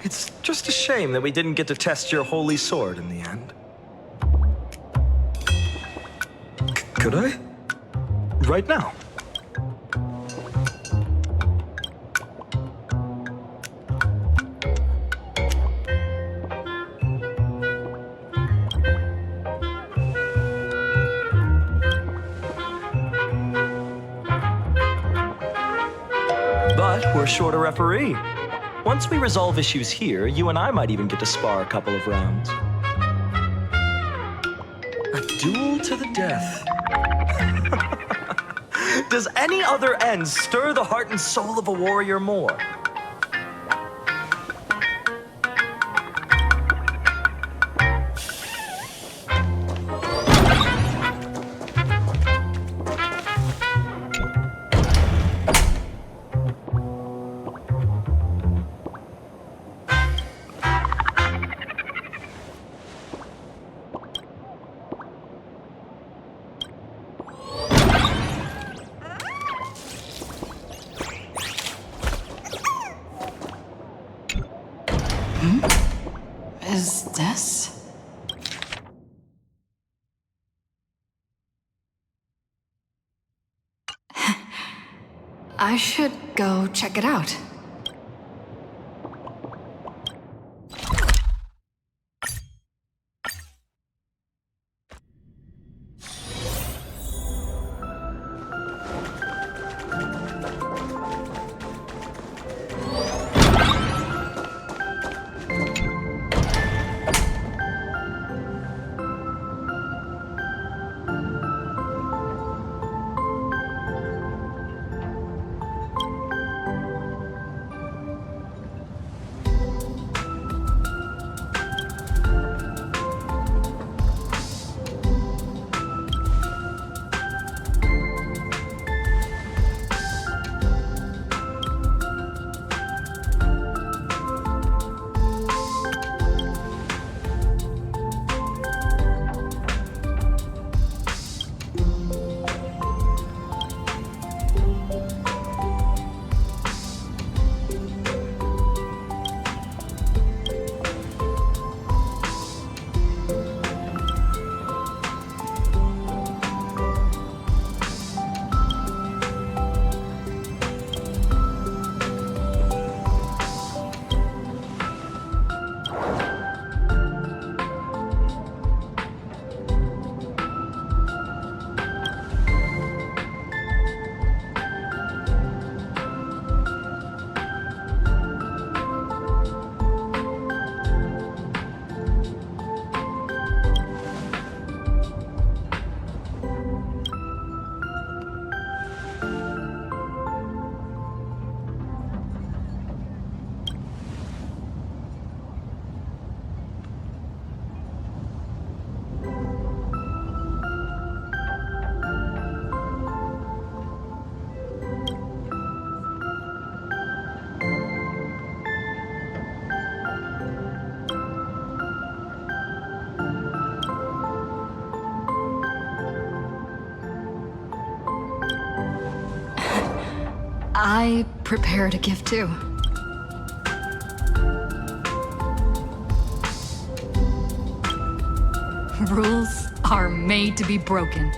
O: It's just a shame that we didn't get to test your holy sword in the end. Could I? Right now. But we're short a referee. Once we resolve issues here, you and I might even get to spar a couple of rounds. A duel to the death. Does any other end stir the heart and soul of a warrior more?
M: Is this? I should go check it out. I prepared a gift too. Rules are made to be broken.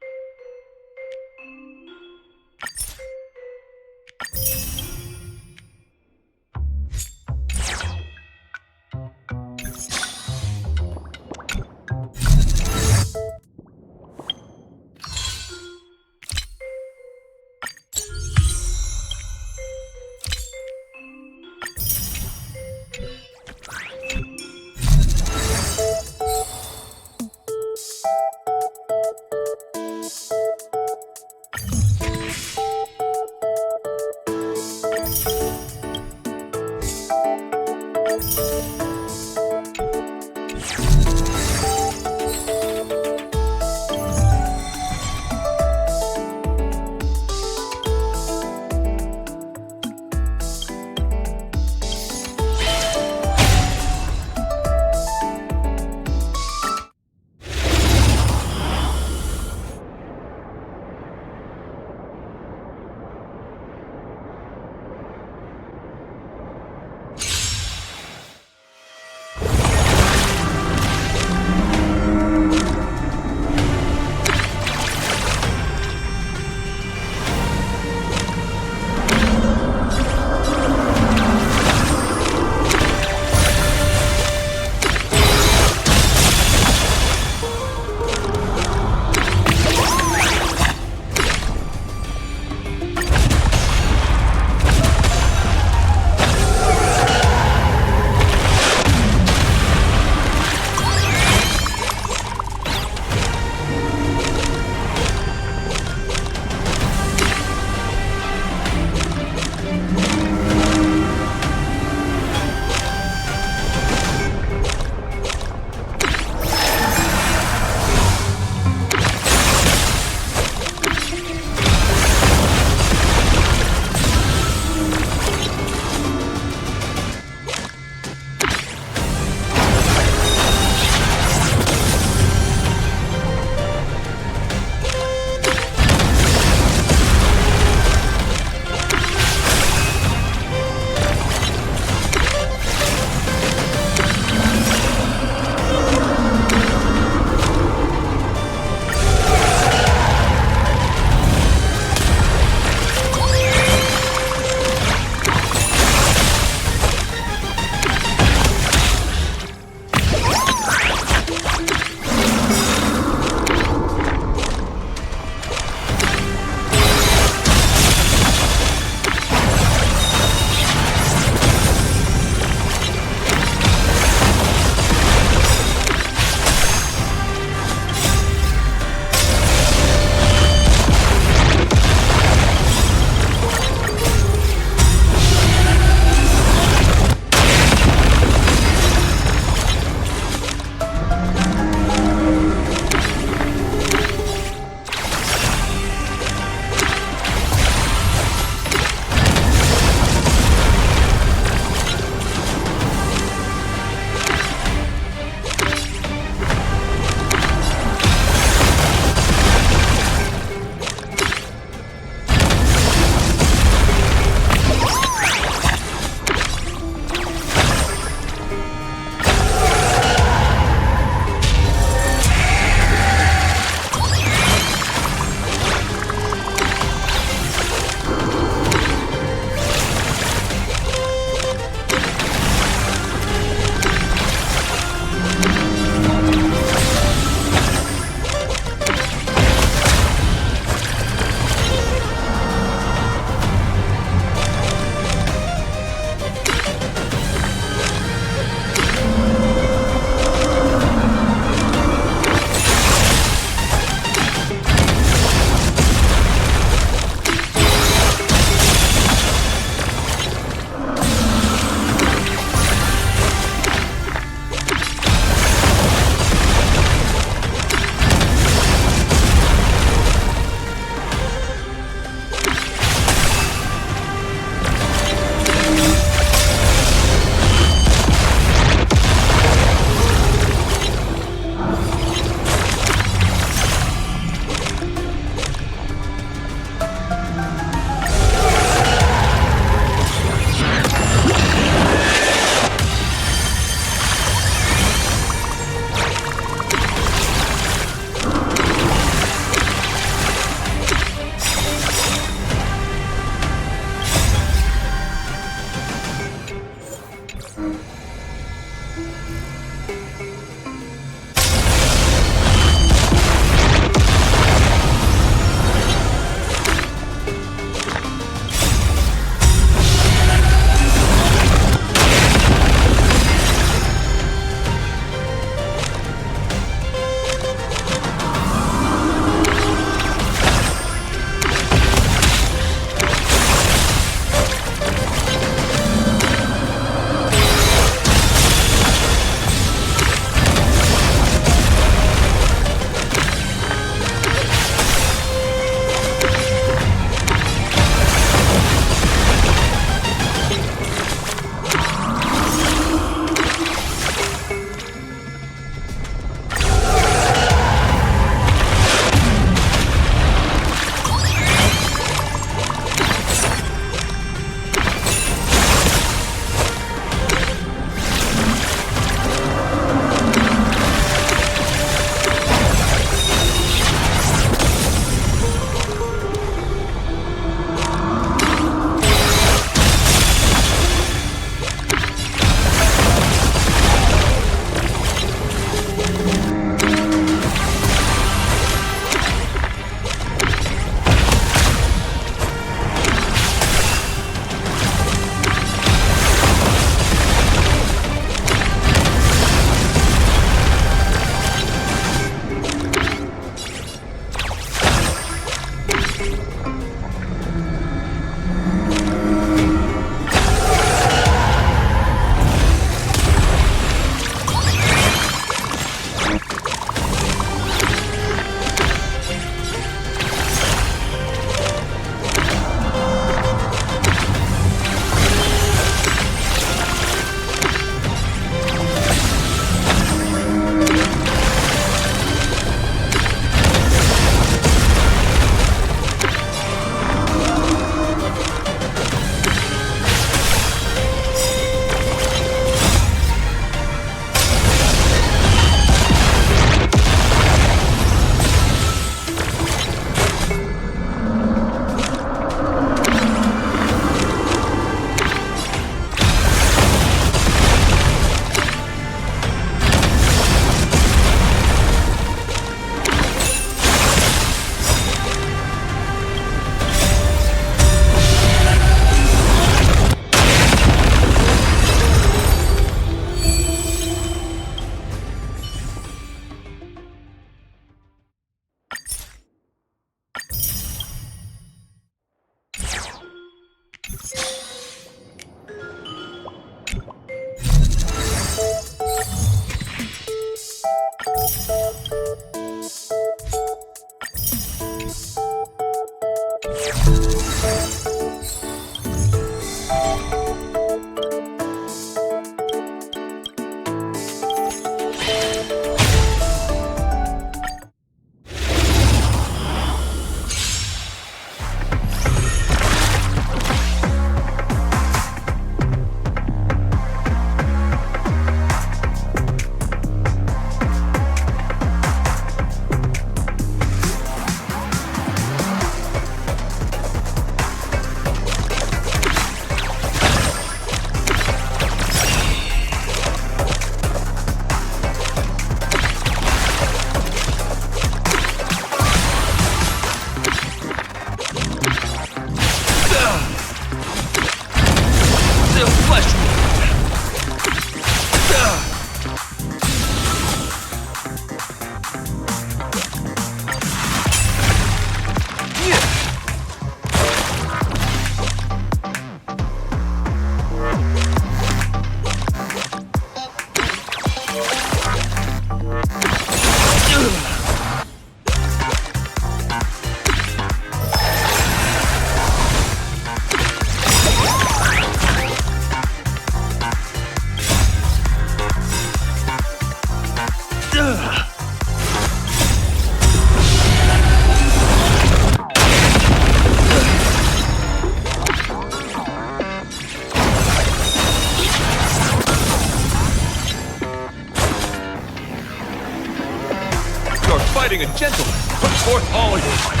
L: Fighting a gentleman. Put forth all your might.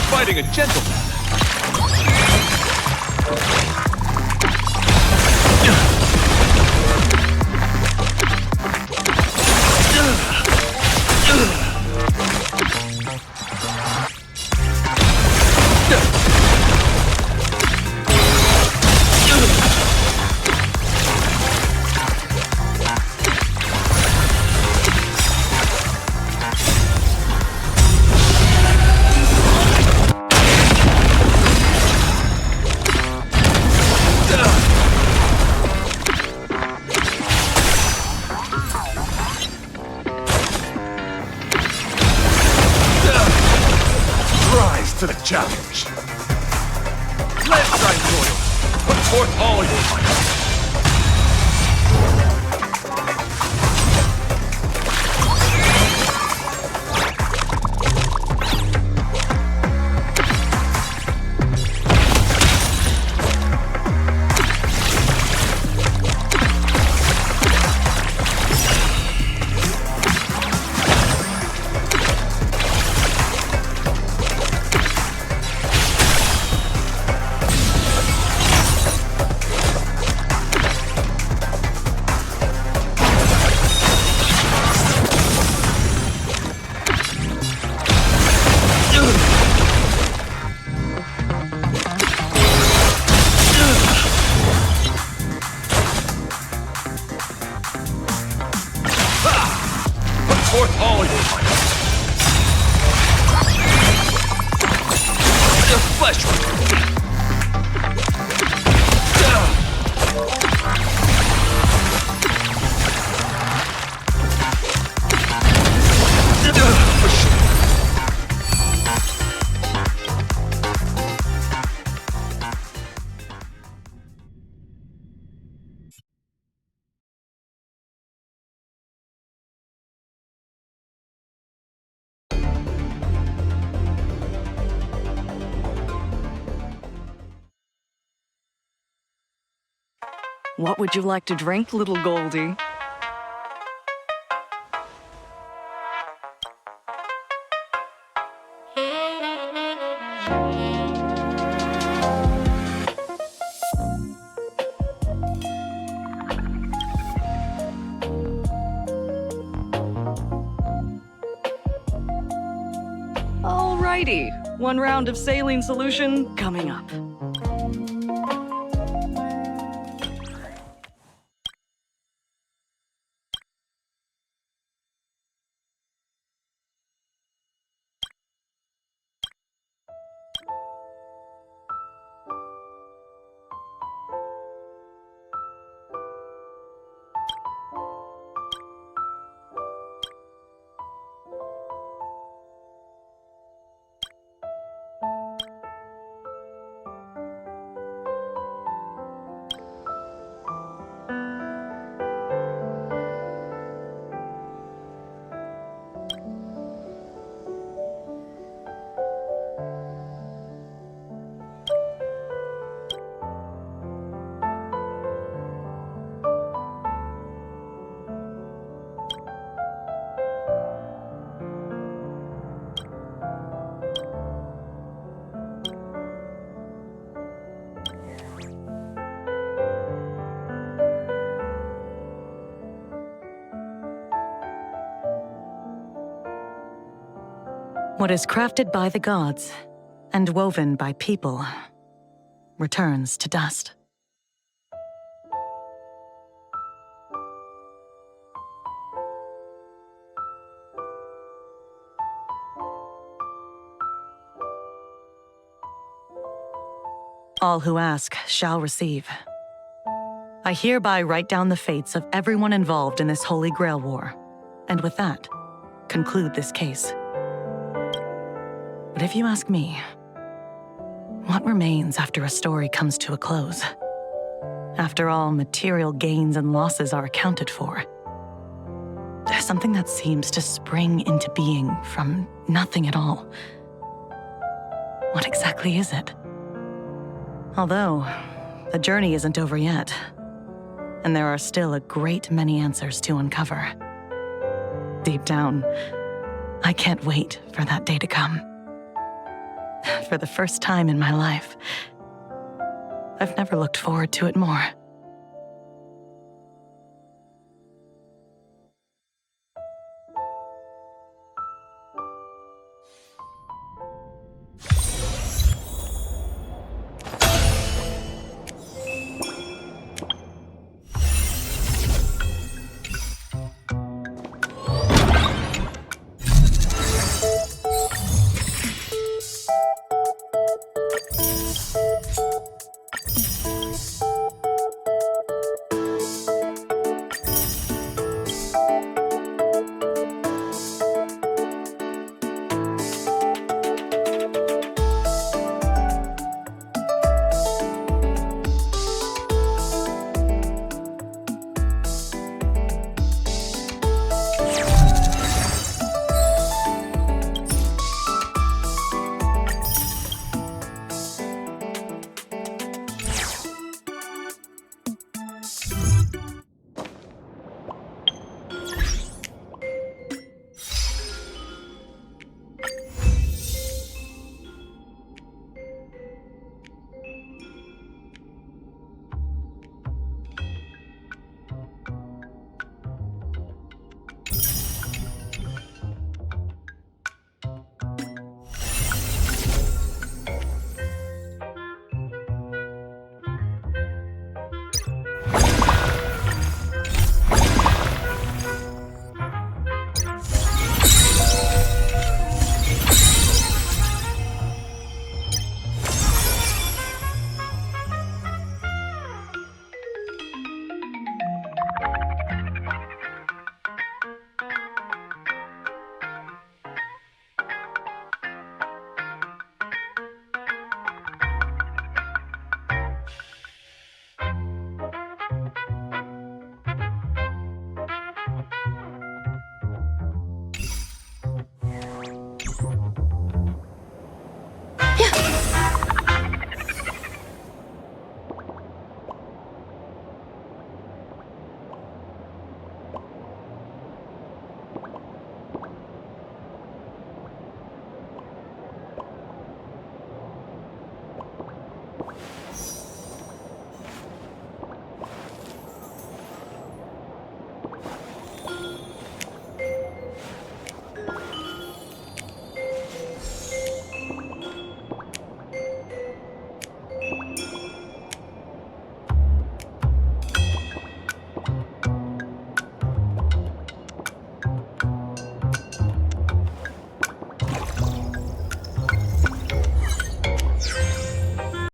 L: Fighting a gentleman. to the challenge. Let's try loyal. Put forth all your might. Forth all your might. The flesh wound.
P: What would you like to drink, little Goldie? Alrighty, one round of saline solution coming up.
I: What is crafted by the gods and woven by people returns to dust. All who ask shall receive. I hereby write down the fates of everyone involved in this Holy Grail War, and with that, conclude this case. But if you ask me, what remains after a story comes to a close? After all material gains and losses are accounted for, there's something that seems to spring into being from nothing at all. What exactly is it? Although, the journey isn't over yet, and there are still a great many answers to uncover. Deep down, I can't wait for that day to come. For the first time in my life, I've never looked forward to it more.